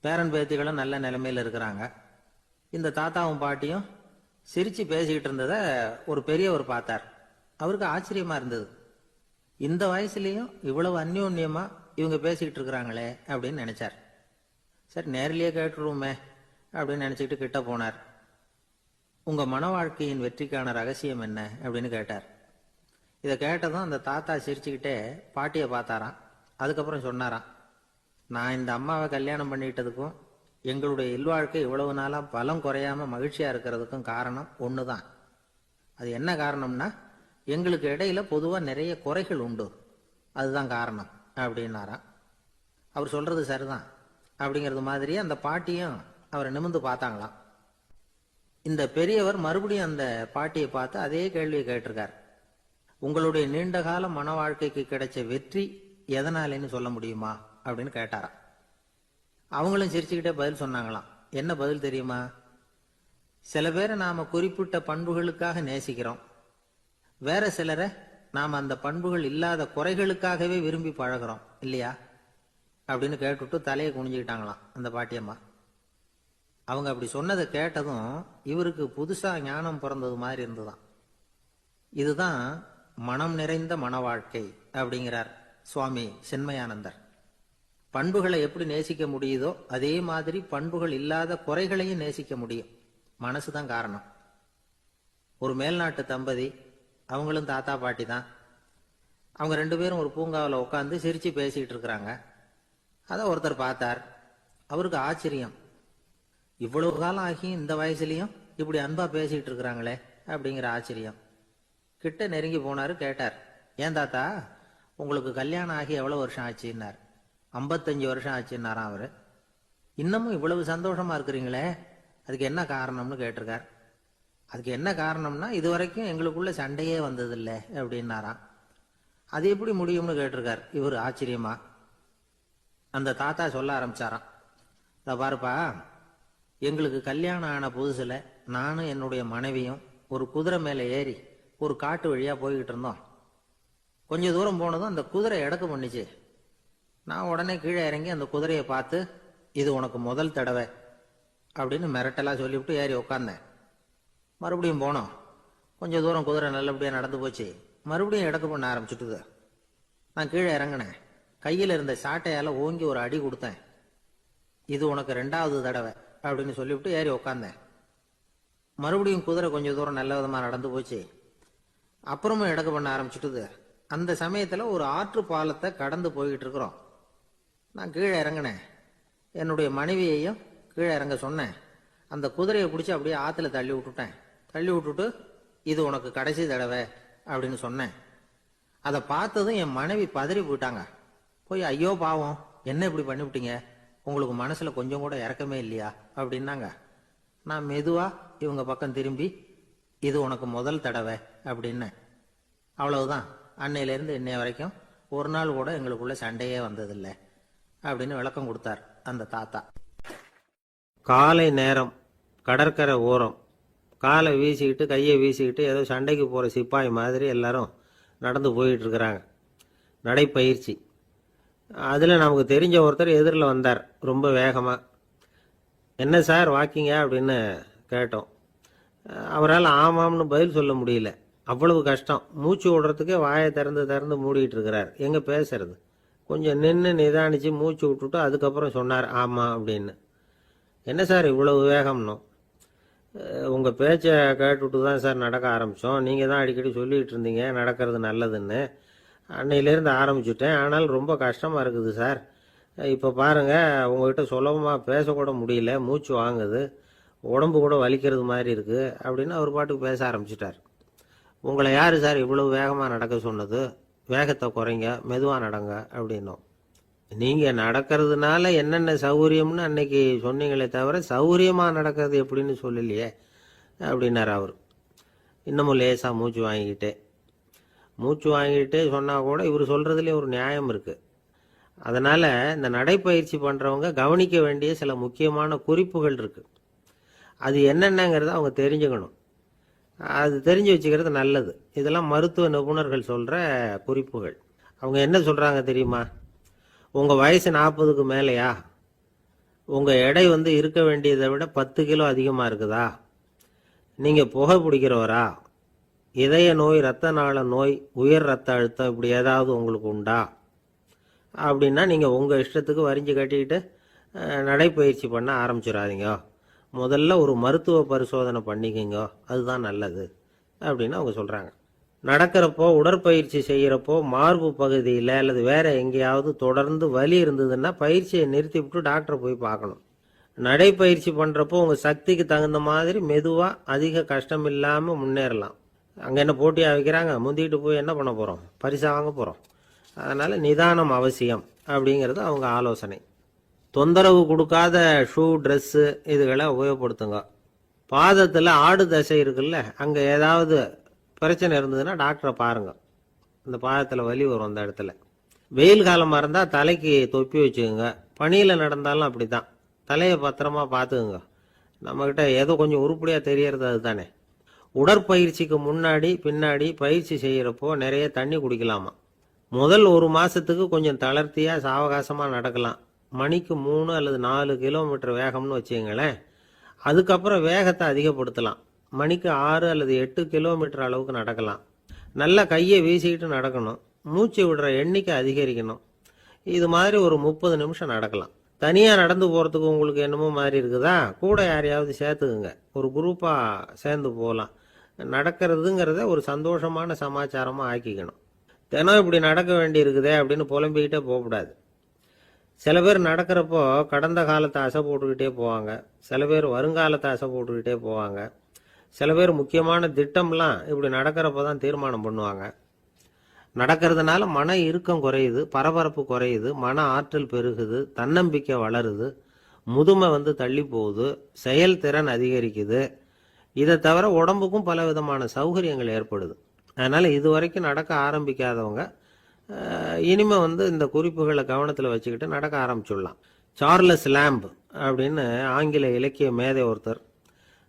பேரன் பேத்திகளும் நல்ல நிலைமையில் இருக்கிறாங்க. இந்த தாத்தாவும் பாட்டியும் சிரித்து பேசிக்கிட்டு இருந்ததை ஒரு பெரியவர் பார்த்தார். அவருக்கு ஆச்சரியமாக இருந்தது. இந்த வயசுலேயும் இவ்வளவு அந்யோன்யமாக இவங்க பேசிக்கிட்டு இருக்கிறாங்களே அப்படின்னு நினச்சார். சரி நேரிலேயே கேட்டுருவோமே அப்படின்னு நினச்சிக்கிட்டு கிட்ட போனார். உங்கள் மன வாழ்க்கையின் வெற்றிக்கான ரகசியம் என்ன அப்படின்னு கேட்டார். இதை கேட்டதும் அந்த தாத்தா சிரிச்சுக்கிட்டே பாட்டியை பார்த்தாராம். அதுக்கப்புறம் சொன்னாராம், நான் இந்த அம்மாவை கல்யாணம் பண்ணிக்கிட்டதுக்கும் எங்களுடைய இல்வாழ்க்கை இவ்வளவு நாளாக பலம் குறையாமல் மகிழ்ச்சியாக இருக்கிறதுக்கும் காரணம் ஒன்று தான். அது என்ன காரணம்னா, எங்களுக்கு இடையில பொதுவாக நிறைய குறைகள் உண்டு, அதுதான் காரணம் அப்படின்னாராம். அவர் சொல்கிறது சரிதான் அப்படிங்கிறது மாதிரியே அந்த பாட்டியும் அவரை நிமிர்ந்து பார்த்தாங்களாம். இந்த பெரியவர் மறுபடியும் அந்த பாட்டியை பார்த்து அதே கேள்வியை கேட்டிருக்கார். உங்களுடைய நீண்டகால மன வாழ்க்கைக்கு கிடைச்ச வெற்றி எதனாலேன்னு சொல்ல முடியுமா அப்படின்னு கேட்டாராம். அவங்களும் சிரிச்சுக்கிட்டே பதில் சொன்னாங்களாம். என்ன பதில் தெரியுமா? சில பேரை நாம குறிப்பிட்ட பண்புகளுக்காக நேசிக்கிறோம், வேற சிலரை நாம் அந்த பண்புகள் இல்லாத குறைகளுக்காகவே விரும்பி பழகிறோம் இல்லையா? அப்படின்னு கேட்டுவிட்டு தலையை குனிஞ்சுக்கிட்டாங்களாம் அந்த பாட்டியம்மா. அவங்க அப்படி சொன்னதை கேட்டதும் இவருக்கு புதுசா ஞானம் பிறந்தது மாதிரி இருந்துதான். இதுதான் மனம் நிறைந்த மன வாழ்க்கை அப்படிங்கிறார் சுவாமி சின்மயானந்தர். பண்புகளை எப்படி நேசிக்க முடியுதோ அதே மாதிரி பண்புகள் இல்லாத குறைகளையும் நேசிக்க முடியும். மனசுதான் காரணம். ஒரு மேல்நாட்டு தம்பதி, அவங்களும் தாத்தா பாட்டி தான். அவங்க 2 பேரும் ஒரு பூங்காவில் உட்காந்து சிரிச்சு பேசிக்கிட்டு இருக்கிறாங்க. அதை ஒருத்தர் பார்த்தார். அவருக்கு ஆச்சரியம், இவ்வளவு காலம் ஆகி இந்த வயசுலயும் இப்படி அன்பா பேசிக்கிட்டு இருக்கிறாங்களே அப்படிங்கிற ஆச்சரியம். கிட்ட நெருங்கி போனாரு. கேட்டார், ஏன் தாத்தா உங்களுக்கு கல்யாணம் ஆகி எவ்வளவு வருஷம் ஆச்சுன்னார். 55 வருஷம் ஆச்சுன்னாராம் அவரு. இன்னமும் இவ்வளவு சந்தோஷமா இருக்கிறீங்களே, அதுக்கு என்ன காரணம்னு கேட்டிருக்கார். அதுக்கு என்ன காரணம்னா, இதுவரைக்கும் எங்களுக்குள்ள சண்டையே வந்ததில்லை அப்படின்னாராம். அது எப்படி முடியும்னு கேட்டிருக்கார் இவர் ஆச்சரியமா. அந்த தாத்தா சொல்ல ஆரம்பிச்சாராம், இதை பாருப்பா, எங்களுக்கு கல்யாணம் ஆன புதுசுல நானும் என்னுடைய மனைவியும் ஒரு குதிரை மேலே ஏறி ஒரு காட்டு வழியா போய்கிட்டு இருந்தோம். கொஞ்ச தூரம் போனதும் அந்த குதிரை எடக்கு பண்ணிச்சு. நான் உடனே கீழே இறங்கி அந்த குதிரையை பார்த்து, இது உனக்கு முதல் தடவை அப்படின்னு மிரட்டலா சொல்லிவிட்டு ஏறி உட்காந்தேன். மறுபடியும் போனோம். கொஞ்சம் தூரம் குதிரை நல்லபடியாக நடந்து போச்சு. மறுபடியும் எடக்கு பண்ண ஆரம்பிச்சுட்டுது. நான் கீழே இறங்கினேன். கையில் இருந்த சாட்டையால் ஓங்கி ஒரு அடி கொடுத்தேன். இது உனக்கு 2வது தடவை அப்படின்னு சொல்லிவிட்டு ஏறி உட்காந்தேன். மறுபடியும் குதிரை கொஞ்சம் தூரம் நல்ல விதமாக நடந்து போச்சு. அப்புறமும் எடக்கு பண்ண ஆரம்பிச்சுட்டுது. அந்த சமயத்தில் ஒரு ஆற்று பாலத்தை கடந்து போய்கிட்டு இருக்கிறோம். நான் கீழே இறங்கினேன். என்னுடைய மனைவியையும் கீழே இறங்க சொன்னேன். அந்த குதிரையை பிடிச்சி அப்படியே ஆற்றுல தள்ளி விட்டுட்டேன். தள்ளி விட்டுட்டு, இது உனக்கு கடைசி தடவை அப்படின்னு சொன்னேன். அதை பார்த்ததும் என் மனைவி பதறி போயிட்டாங்க. போய், ஐயோ பாவம், என்ன இப்படி பண்ணிவிட்டீங்க, உங்களுக்கு மனசுல கொஞ்சம் கூட இறக்கமே இல்லையா அப்படின்னாங்க. நான் மெதுவா இவங்க பக்கம் திரும்பி, இது உனக்கு முதல் தடவை அப்படின்னேன். அவ்வளவுதான். அன்னையிலேருந்து இன்னைய வரைக்கும் ஒரு நாள் கூட எங்களுக்குள்ள சண்டையே வந்ததில்லை அப்படின்னு விளக்கம் கொடுத்தார் அந்த தாத்தா. காலை நேரம், கடற்கரை ஓரம், காலை வீசிக்கிட்டு கையை வீசிக்கிட்டு ஏதோ சண்டைக்கு போகிற சிப்பாய் மாதிரி எல்லாரும் நடந்து போயிட்டு இருக்கிறாங்க. நடைப்பயிற்சி. அதில் நமக்கு தெரிஞ்ச ஒருத்தர் எதிரில் வந்தார் ரொம்ப வேகமாக. என்ன சார் வாக்கிங்க அப்படின்னு கேட்டோம். அவரால் ஆமாம்னு பதில் சொல்ல முடியல. அவ்வளவு கஷ்டம். மூச்சு விடுறதுக்கே வாயை திறந்து மூடிட்டு இருக்கிறார். எங்கே பேசுறது? கொஞ்சம் நின்று நிதானித்து மூச்சு விட்டுட்டு அதுக்கப்புறம் சொன்னார் ஆமாம் அப்படின்னு. என்ன சார் இவ்வளவு வேகம்னோ? உங்கள் பேச்சை கேட்டுவிட்டு தான் சார் நடக்க ஆரம்பித்தோம். நீங்கள் தான் அடிக்கடி சொல்லிகிட்டு இருந்தீங்க நடக்கிறது நல்லதுன்னு. அன்னையிலேருந்து ஆரம்பிச்சுட்டேன். ஆனால் ரொம்ப கஷ்டமாக இருக்குது சார். இப்போ பாருங்கள், உங்கள்கிட்ட சுலபமாக பேசக்கூட முடியல, மூச்சு வாங்குது, உடம்பு கூட வலிக்கிறது மாதிரி இருக்குது அப்படின்னு அவர் பாட்டுக்கு பேச ஆரம்பிச்சிட்டார். உங்களை யார் சார் இவ்வளவு வேகமாக நடக்க சொன்னது? வேகத்தை குறைங்க, மெதுவாக நடங்க அப்படின்னோம். நீங்கள் நடக்கிறதுனால என்னென்ன சௌகரியம்னு அன்னைக்கு சொன்னீங்களே தவிர சௌகரியமாக நடக்கிறது எப்படின்னு சொல்லலையே அப்படின்னார் அவர். இன்னமும் லேசாக மூச்சு வாங்கிக்கிட்டே சொன்னால் கூட இவர் சொல்கிறதுலே ஒரு நியாயம் இருக்குது. அதனால் இந்த நடைப்பயிற்சி பண்ணுறவங்க கவனிக்க வேண்டிய சில முக்கியமான குறிப்புகள் இருக்குது. அது என்னென்னங்கிறத அவங்க தெரிஞ்சுக்கணும். அது தெரிஞ்சு வச்சுக்கிறது நல்லது. இதெல்லாம் மருத்துவ நிபுணர்கள் சொல்கிற குறிப்புகள். அவங்க என்ன சொல்கிறாங்க தெரியுமா? உங்கள் வயசு 40க்கு மேலேயா? உங்கள் எடை இருக்க வேண்டியதை விட 10 கிலோ அதிகமாக இருக்குதா? நீங்கள் புகை பிடிக்கிறவரா? இதய நோய், இரத்த நாள நோய், உயர் ரத்த அழுத்தம் இப்படி ஏதாவது உங்களுக்கு உண்டா? அப்படின்னா நீங்கள் உங்கள் இஷ்டத்துக்கு வரிஞ்சு கட்டிக்கிட்டு நடைப்பயிற்சி பண்ண ஆரம்பிச்சிடாதீங்க. முதல்ல ஒரு மருத்துவ பரிசோதனை பண்ணிக்கோங்க, அதுதான் நல்லது அப்படின்னு அவங்க சொல்கிறாங்க. நடக்கிறப்போ, உடற்பயிற்சி செய்கிறப்போ மார்பு பகுதியில் அல்லது வேற எங்கேயாவது தொடர்ந்து வலி இருந்ததுன்னா பயிற்சியை நிறுத்திவிட்டு டாக்டரை போய் பார்க்கணும். நடைப்பயிற்சி பண்ணுறப்போ உங்கள் சக்திக்கு தகுந்த மாதிரி மெதுவாக அதிக கஷ்டம் இல்லாமல் முன்னேறலாம். அங்கே என்ன போட்டியாக வைக்கிறாங்க? முந்திக்கிட்டு போய் என்ன பண்ண போகிறோம்? பரிசா வாங்க போகிறோம். அதனால் நிதானம் அவசியம் அப்படிங்கிறது அவங்க ஆலோசனை. தொந்தரவு கொடுக்காத ஷூ, ட்ரெஸ்ஸு இதுகளை உபயோகப்படுத்துங்க. பாதத்தில் ஆடு தசை இருக்குல்ல, அங்கே ஏதாவது பிரச்சனை இருந்ததுன்னா டாக்டரை பாருங்க. அந்த பாதத்தில் வலி வரும் அந்த இடத்துல. வெயில் காலமாக இருந்தால் தலைக்கு தொப்பி வச்சுக்கோங்க. பனியில் நடந்தாலும் அப்படி தான். தலையை பத்திரமா பார்த்துக்குங்க. நம்மக்கிட்ட ஏதோ கொஞ்சம் உருப்படியாக தெரியறது அதுதானே. உடற்பயிற்சிக்கு முன்னாடி பின்னாடி பயிற்சி செய்கிறப்போ நிறைய தண்ணி குடிக்கலாமா. முதல் 1 மாசத்துக்கு கொஞ்சம் தளர்த்தியா சாவகாசமாக நடக்கலாம். மணிக்கு 3 அல்லது 4 கிலோமீட்டர் வேகம்னு வச்சுங்களேன். அதுக்கப்புறம் வேகத்தை அதிகப்படுத்தலாம். மணிக்கு 6 அல்லது 8 கிலோமீட்டர் அளவுக்கு நடக்கலாம். நல்லா கையை வீசிக்கிட்டு நடக்கணும். மூச்சு விடுற எண்ணிக்கை அதிகரிக்கணும். இது மாதிரி ஒரு 30 நிமிஷம் நடக்கலாம். தனியாக நடந்து போகிறதுக்கு உங்களுக்கு என்னமோ மாதிரி இருக்குதா? கூட யாரையாவது சேர்த்துக்குங்க. ஒரு குரூப்பாக சேர்ந்து போகலாம். நடக்கிறதுங்கிறத ஒரு சந்தோஷமான சமாச்சாரமாக ஆக்கிக்கணும். தினம் இப்படி நடக்க வேண்டி இருக்குதே அப்படின்னு புலம்பிக்கிட்டே போகக்கூடாது. சில பேர் நடக்கிறப்போ கடந்த காலத்தை அசை போட்டுக்கிட்டே போவாங்க. சில பேர் வருங்காலத்தை அசை போட்டுக்கிட்டே போவாங்க. சில பேர் முக்கியமான திட்டம்லாம் இப்படி நடக்கிறப்ப தான் தீர்மானம் பண்ணுவாங்க. நடக்கிறதுனால மன இறுக்கம் குறையுது, பரபரப்பு குறையுது, மன ஆற்றல் பெருகுது, தன்னம்பிக்கை வளருது, முதுமை தள்ளி போகுது, செயல்திறன் அதிகரிக்குது. இதை தவிர உடம்புக்கும் பல விதமான சௌகரியங்கள் ஏற்படுது. அதனால் இது வரைக்கும் நடக்க ஆரம்பிக்காதவங்க இனிமே இந்த குறிப்புகளை கவனத்தில் வச்சுக்கிட்டு நடக்க ஆரம்பிச்சுடலாம். சார்லஸ் லேம்ப் அப்படின்னு ஆங்கில இலக்கிய மேதை ஒருத்தர்,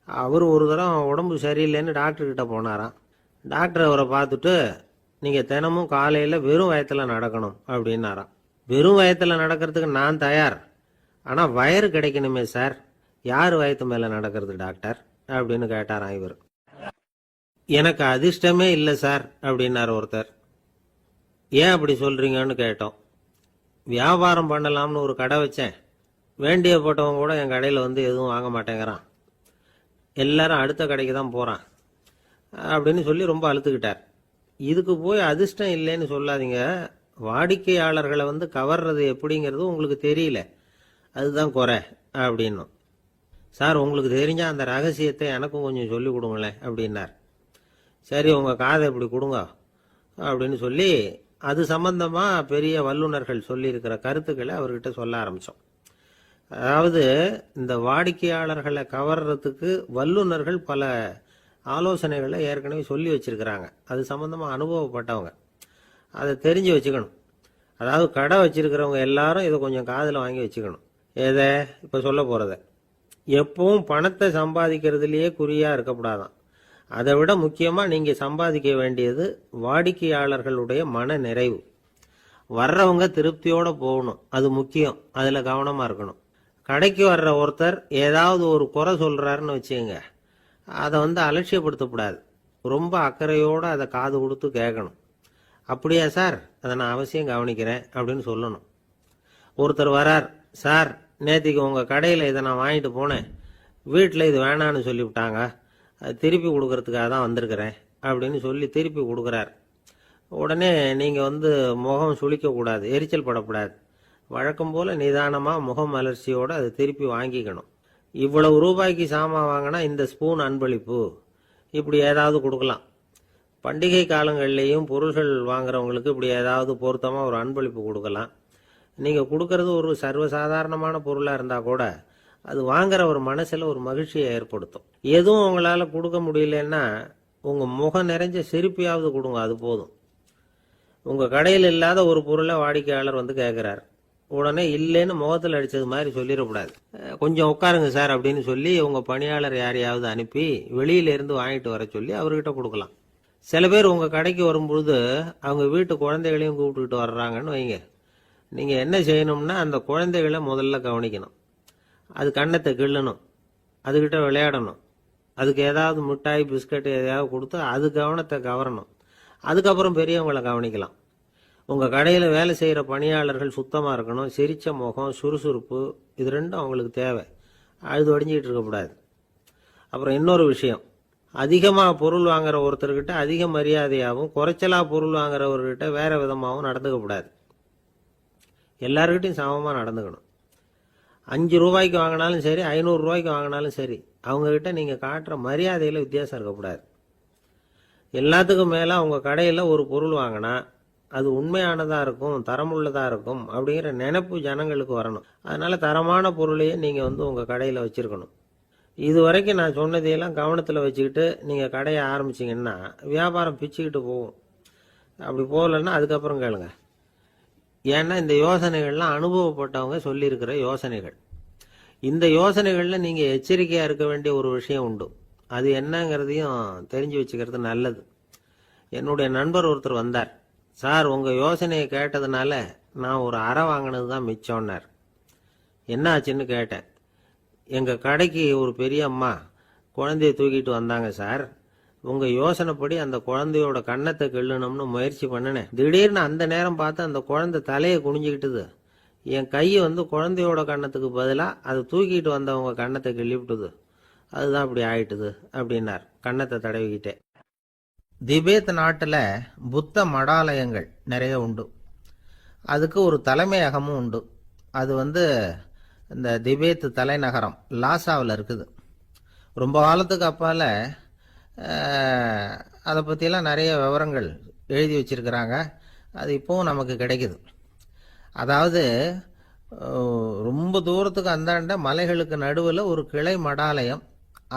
அவர் ஒரு தரம் உடம்பு சரியில்லைன்னு டாக்டர்கிட்ட போனாராம். டாக்டர் அவரை பார்த்துட்டு, நீங்கள் தினமும் காலையில் வெறும் வயத்தில் நடக்கணும் அப்படின்னாராம். வெறும் வயத்தில் நடக்கிறதுக்கு நான் தயார், ஆனால் வயறு கிடைக்கணுமே சார், யார் வயத்து மேலே நடக்கிறது டாக்டர் அப்படின்னு கேட்டாராம் இவர். எனக்கு அதிர்ஷ்டமே இல்லை சார் அப்படின்னார் ஒருத்தர். ஏன் அப்படி சொல்கிறீங்கன்னு கேட்டோம். வியாபாரம் பண்ணலாம்னு ஒரு கடை வச்சேன். வேண்டிய போட்டவங்க கூட என் கடையில் எதுவும் வாங்க மாட்டேங்கிறான். எல்லாரும் அடுத்த கடைக்கு தான் போகிறான் அப்படின்னு சொல்லி ரொம்ப அழுத்துக்கிட்டார். இதுக்கு போய் அதிர்ஷ்டம் இல்லைன்னு சொல்லாதீங்க. வாடிக்கையாளர்களை கவர்றது எப்படிங்கிறது உங்களுக்கு தெரியல, அதுதான் குறை அப்படின்னும். சார், உங்களுக்கு தெரிஞ்ச அந்த ரகசியத்தை எனக்கும் கொஞ்சம் சொல்லி கொடுங்களேன் அப்படின்னார். சரி, உங்கள் காதை இப்படி கொடுங்க அப்படின்னு சொல்லி அது சம்பந்தமாக பெரிய வல்லுநர்கள் சொல்லியிருக்கிற கருத்துக்களை அவர்கிட்ட சொல்ல ஆரம்பித்தோம். அதாவது இந்த வாடிக்கையாளர்களை கவர்றதுக்கு வல்லுநர்கள் பல ஆலோசனைகளை ஏற்கனவே சொல்லி வச்சிருக்கிறாங்க. அது சம்பந்தமாக அனுபவப்பட்டவங்க, அதை தெரிஞ்சு வச்சுக்கணும். அதாவது கடை வச்சிருக்கிறவங்க எல்லாரும் இதை கொஞ்சம் காதில் வாங்கி வச்சுக்கணும். எதை இப்போ சொல்ல போகிறத. எப்பவும் பணத்தை சம்பாதிக்கிறதுலையே குறியாக இருக்கக்கூடாதான். அதை விட முக்கியமாக நீங்கள் சம்பாதிக்க வேண்டியது வாடிக்கையாளர்களுடைய மன நிறைவு. வர்றவங்க திருப்தியோடு போகணும், அது முக்கியம். அதில் கவனமாக இருக்கணும். கடைக்கு வர்ற ஒருத்தர் ஏதாவது ஒரு குறை சொல்கிறாருன்னு வச்சுங்க, அதை அலட்சியப்படுத்தக்கூடாது. ரொம்ப அக்கறையோடு அதை காது கொடுத்து கேட்கணும். அப்படியா சார், அதை நான் அவசியம் கவனிக்கிறேன் அப்படின்னு சொல்லணும். ஒருத்தர் வரார், சார் நேற்றுக்கு உங்கள் கடையில் இதை நான் வாங்கிட்டு போனேன், வீட்டில் இது வேணான்னு சொல்லிவிட்டாங்க, அது திருப்பி கொடுக்கறதுக்காக தான் வந்திருக்கிறேன் அப்படின்னு சொல்லி திருப்பி கொடுக்குறார். உடனே நீங்கள் முகம் சுளிக்கக்கூடாது, எரிச்சல் படக்கூடாது. வழக்கம் போல் நிதானமாக முகம் மலர்ச்சியோடு அதை திருப்பி வாங்கிக்கணும். இவ்வளவு ரூபாய்க்கு சாமான் வாங்கினா இந்த ஸ்பூன் அன்பளிப்பு, இப்படி ஏதாவது கொடுக்கலாம். பண்டிகை காலங்கள்லேயும் பொருள்கள் வாங்குறவங்களுக்கு இப்படி ஏதாவது பொருத்தமாக ஒரு அன்பளிப்பு கொடுக்கலாம். நீங்கள் கொடுக்கறது ஒரு சர்வசாதாரணமான பொருளாக இருந்தால் கூட அது வாங்குற ஒரு மனசில் ஒரு மகிழ்ச்சியை ஏற்படுத்தும். எதுவும் உங்களால் கொடுக்க முடியலன்னா உங்கள் முகம் நிறைஞ்ச சிரிப்பையாவது கொடுங்க, அது போதும். உங்கள் கடையில் இல்லாத ஒரு பொருளை வாடிக்கையாளர் கேட்குறார், உடனே இல்லைன்னு முகத்தில் அடித்தது மாதிரி சொல்லிடக்கூடாது. கொஞ்சம் உட்காருங்க சார் அப்படின்னு சொல்லி உங்கள் பணியாளர் யாரையாவது அனுப்பி வெளியிலேருந்து வாங்கிட்டு வர சொல்லி அவர்கிட்ட கொடுக்கலாம். சில பேர் உங்கள் கடைக்கு வரும்பொழுது அவங்க வீட்டு குழந்தைகளையும் கூப்பிட்டுக்கிட்டு வர்றாங்கன்னு வைங்க. நீங்கள் என்ன செய்யணும்னா அந்த குழந்தைகளை முதல்ல கவனிக்கணும். அது கண்ணத்தை கிள்ளணும், அதுக்கிட்ட விளையாடணும், அதுக்கு ஏதாவது மிட்டாய் பிஸ்கட் எதையாவது கொடுத்து அது கவனத்தை கவரணும். அதுக்கப்புறம் பெரியவங்களை கவனிக்கலாம். உங்கள் கடையில் வேலை செய்கிற பணியாளர்கள் சுத்தமாக இருக்கணும். சிரிச்ச முகம், சுறுசுறுப்பு, இது ரெண்டும் அவங்களுக்கு தேவை. அழுது வடிஞ்சிக்கிட்டு இருக்கக்கூடாது. அப்புறம் இன்னொரு விஷயம், அதிகமாக பொருள் வாங்குற ஒருத்தர்கிட்ட அதிக மரியாதையாகவும் குறைச்சலாக பொருள் வாங்குறவர்கிட்ட வேற விதமாகவும் நடந்துக்கக்கூடாது. எல்லாருக்கிட்டையும் சமமாக நடந்துக்கணும். 5 ரூபாய்க்கு வாங்கினாலும் சரி, 500 ரூபாய்க்கு வாங்கினாலும் சரி, அவங்கக்கிட்ட நீங்கள் காட்டுற மரியாதையில் வித்தியாசம் இருக்கக்கூடாது. எல்லாத்துக்கும் மேலே உங்கள் கடையில் ஒரு பொருள் வாங்கினா அது உண்மையானதாக இருக்கும், தரமுள்ளதாக இருக்கும் அப்படிங்கிற நினைப்பு ஜனங்களுக்கு வரணும். அதனால் தரமான பொருளையே நீங்கள் உங்கள் கடையில் வச்சுருக்கணும். இது வரைக்கும் நான் சொன்னதையெல்லாம் கவனத்தில் வச்சுக்கிட்டு நீங்கள் கடையை ஆரம்பிச்சிங்கன்னா வியாபாரம் பிச்சுக்கிட்டு போகும். அப்படி போகலன்னா அதுக்கப்புறம் கேளுங்க. ஏன்னா இந்த யோசனைகள்லாம் அனுபவப்பட்டவங்க சொல்லியிருக்கிற யோசனைகள். இந்த யோசனைகளில் நீங்கள் எச்சரிக்கையாக இருக்க வேண்டிய ஒரு விஷயம் உண்டு. அது என்னங்கிறதையும் தெரிஞ்சு வச்சுக்கிறது நல்லது. என்னுடைய நண்பர் ஒருத்தர் வந்தார். சார் உங்கள் யோசனையை கேட்டதுனால நான் ஒரு அறை வாங்கினது தான் மிச்சம்னார். என்ன ஆச்சுன்னு கேட்டேன். எங்கள் கடைக்கு ஒரு பெரிய அம்மா குழந்தைய தூக்கிட்டு வந்தாங்க சார். உங்கள் யோசனைப்படி அந்த குழந்தையோட கன்னத்தை கிள்ளணும்னு முயற்சி பண்ணினேன். திடீர்னு அந்த நேரம் பார்த்து அந்த குழந்தை தலையை குனிஞ்சிக்கிட்டுது. என் கையை குழந்தையோட கன்னத்துக்கு பதிலாக அதை தூக்கிட்டு வந்தவங்க கன்னத்தை கிள்ளி விட்டுது. அதுதான் அப்படி ஆயிட்டுது அப்படின்னார் கன்னத்தை தடவிக்கிட்டே. திபேத் நாட்டில் புத்த மடாலயங்கள் நிறைய உண்டு. அதுக்கு ஒரு தலைமையகமும் உண்டு. அது இந்த திபேத் தலைநகரம் லாசாவில் இருக்குது. ரொம்ப காலத்துக்கு அப்பால் அதை பற்றியெல்லாம் நிறைய விவரங்கள் எழுதி வச்சிருக்கிறாங்க. அது இப்போவும் நமக்கு கிடைக்குது. அதாவது ரொம்ப தூரத்துக்கு அந்தாண்ட மலைகளுக்கு நடுவில் ஒரு கிளை மடாலயம்.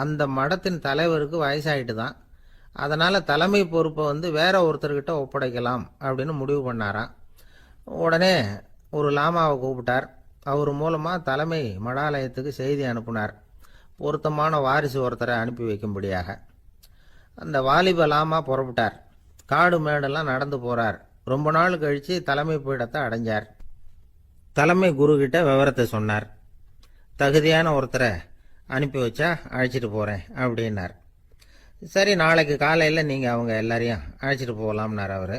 அந்த மடத்தின் தலைவருக்கு வயசாயிட்டு தான். அதனால் தலைமை பொறுப்பை வேற ஒருத்தர்கிட்ட ஒப்படைக்கலாம் அப்படின்னு முடிவு பண்ணாராம். உடனே ஒரு லாமாவை கூப்பிட்டார். அவர் மூலமாக தலைமை மடாலயத்துக்கு செய்தி அனுப்புனார், பொருத்தமான வாரிசு ஒருத்தரை அனுப்பி வைக்கும்படியாக. அந்த வாலிப லாமா புறப்பட்டார். காடு மேடெல்லாம் நடந்து போகிறார். ரொம்ப நாள் கழித்து தலைமை பீடத்தை அடைஞ்சார். தலைமை குருக்கிட்ட விவரத்தை சொன்னார். தகுதியான ஒருத்தரை அனுப்பி வச்சா அழைச்சிட்டு போகிறேன் அப்படின்னார். சரி, நாளைக்கு காலையில் நீங்கள் அவங்க எல்லாரையும் அழைச்சிட்டு போகலாம்னார் அவர்.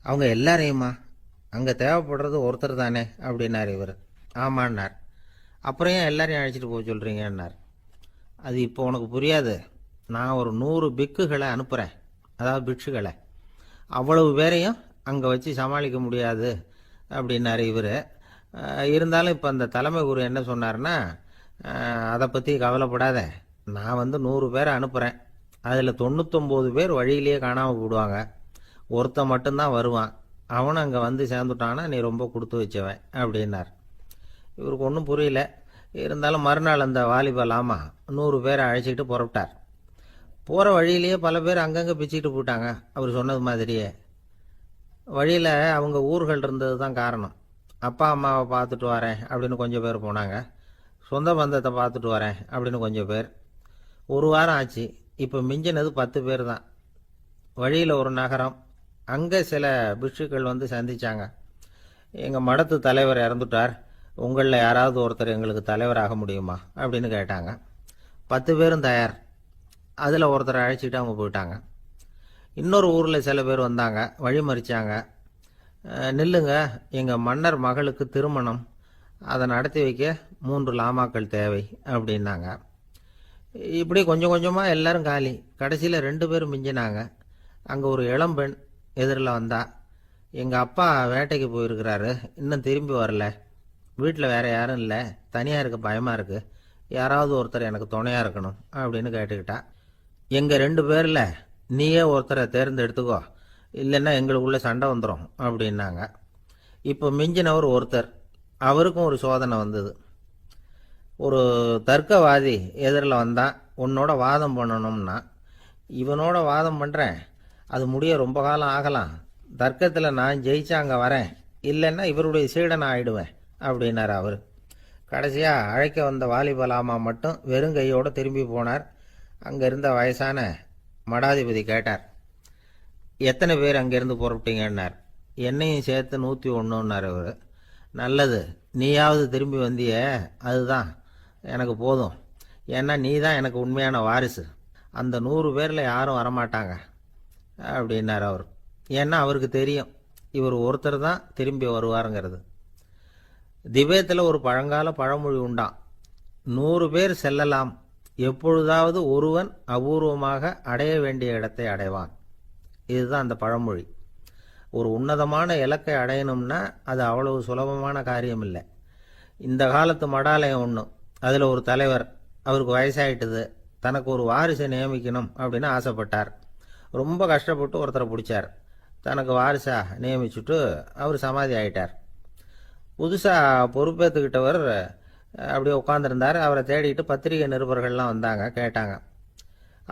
அவங்க எல்லாரையுமா? அங்கே தேவைப்படுறது ஒருத்தர் தானே அப்படின்னார் இவர். ஆமான்னார். அப்புறம் ஏன் எல்லாரையும் அழைச்சிட்டு போக சொல்கிறீங்கன்னார். அது இப்போ உனக்கு புரியாது. நான் ஒரு 100 பிக்குகளை அனுப்புகிறேன், அதாவது பிட்சுகளை. அவ்வளவு பேரையும் அங்கே வச்சு சமாளிக்க முடியாது அப்படின்னாரு இவர். இருந்தாலும் இப்போ அந்த தலைமை குரு என்ன சொன்னார்னா, அதை பற்றி கவலைப்படாத, நான் 100 பேரை அனுப்புகிறேன். அதில் 99 பேர் வழியிலேயே காணாமல் போடுவாங்க. ஒருத்தன் மட்டும்தான் வருவான். அவனும் அங்கே சேர்ந்துட்டான்னா நீ ரொம்ப கொடுத்து வச்சவன் அப்படின்னார். இவருக்கு ஒன்றும் புரியல. இருந்தாலும் மறுநாள் அந்த வாலிப லாமா 100 பேரை அழைச்சிக்கிட்டு புறப்பட்டார். போகிற வழியிலேயே பல பேர் அங்கங்கே பிச்சுக்கிட்டு போட்டாங்க. அவர் சொன்னது மாதிரியே. வழியில் அவங்க ஊர்கள் இருந்தது தான் காரணம். அப்பா அம்மாவை பார்த்துட்டு வரேன் அப்படின்னு கொஞ்சம் பேர் போனாங்க. சொந்த பந்தத்தை பார்த்துட்டு வரேன் அப்படின்னு கொஞ்சம் பேர். ஒரு வாரம் ஆச்சு. இப்போ மிஞ்சினது 10 பேர் தான். வழியில் ஒரு நகரம். அங்கே சில பிட்சுக்கள் சந்திச்சாங்க. எங்கள் மடத்து தலைவர் இறந்துட்டார், உங்களில் யாராவது ஒருத்தர் எங்களுக்கு தலைவராக முடியுமா அப்படின்னு கேட்டாங்க. 10 பேரும் தயார். அதில் ஒருத்தரை அழைச்சிட்டு அவங்க போயிட்டாங்க. இன்னொரு ஊரில் சில பேர் வந்தாங்க, வழி மறிச்சாங்க. நில்லுங்க, எங்கள் மன்னர் மகளுக்கு திருமணம், அதை நடத்தி வைக்க 3 லாமாக்கள் தேவை அப்படின்னாங்க. இப்படி கொஞ்சம் கொஞ்சமாக எல்லாரும் காலி. கடைசியில் 2 பேரும் மிஞ்சினாங்க. அங்கே ஒரு இளம்பெண் எதிரில் வந்தா. எங்கள் அப்பா வேட்டைக்கு போயிருக்கிறாரு, இன்னும் திரும்பி வரல. வீட்டில் வேறு யாரும் இல்லை, தனியாக இருக்க பயமாக இருக்குது, யாராவது ஒருத்தர் எனக்கு துணையாக இருக்கணும் அப்படின்னு கேட்டுக்கிட்டா. எங்கள் 2 பேரில் நீயே ஒருத்தரை தேர்ந்தெடுத்துக்கோ, இல்லைன்னா எங்களுக்குள்ள சண்டை வந்துடும் அப்படின்னாங்க. இப்போ மிஞ்சினவர் ஒருத்தர். அவருக்கும் ஒரு சோதனை வந்தது. ஒரு தர்க்கவாதி எதிரில் வந்தான். உன்னோட வாதம் பண்ணணும்னா. இவனோட வாதம் பண்ணுறேன், அது முடிய ரொம்ப காலம் ஆகலாம். தர்க்கத்தில் நான் ஜெயிச்சா அங்கே வரேன், இல்லைன்னா இவருடைய சீடனை ஆயிடுவேன் அப்படின்னார் அவர். கடைசியாக அழைக்க வந்த வாலிபலாமா மட்டும் வெறுங்கையோடு திரும்பி போனார். அங்கே இருந்த வயசான மடாதிபதி கேட்டார், எத்தனை பேர் அங்கேருந்து புறப்பட்டீங்கன்னார். என்னையும் சேர்த்து 101ன்னார் அவர். நல்லது, நீயாவது திரும்பி வந்திய, அதுதான் எனக்கு போதும். ஏன்னா நீ தான் எனக்கு உண்மையான வாரிசு. அந்த 100 பேரில் யாரும் வரமாட்டாங்க அப்படின்னார் அவர். ஏன்னா அவருக்கு தெரியும் இவர் ஒருத்தர் தான் திரும்பி வருவாருங்கிறது. திபேத்தில் ஒரு பழங்கால பழமொழி உண்டாம், 100 பேர் செல்லலாம், எப்பொழுதாவது ஒருவன் அபூர்வமாக அடைய வேண்டிய இடத்தை அடைவான். இதுதான் அந்த பழமொழி. ஒரு உன்னதமான இலக்கை அடையணும்னா அது அவ்வளவு சுலபமான காரியம் இல்லை. இந்த காலத்து மடாலயம் ஒன்று, அதில் ஒரு தலைவர், அவருக்கு வயசாயிட்டுது, தனக்கு ஒரு வாரிசை நியமிக்கணும் அப்படின்னு ஆசைப்பட்டார். ரொம்ப கஷ்டப்பட்டு ஒருத்தரை பிடிச்சார். தனக்கு வாரிசாக நியமிச்சுட்டு அவர் சமாதி ஆயிட்டார். புதுசாக பொறுப்பேற்றுக்கிட்டவர் அப்படியே உட்காந்துருந்தார். அவரை தேடிட்டு பத்திரிகை நிருபர்கள்லாம் வந்தாங்க, கேட்டாங்க.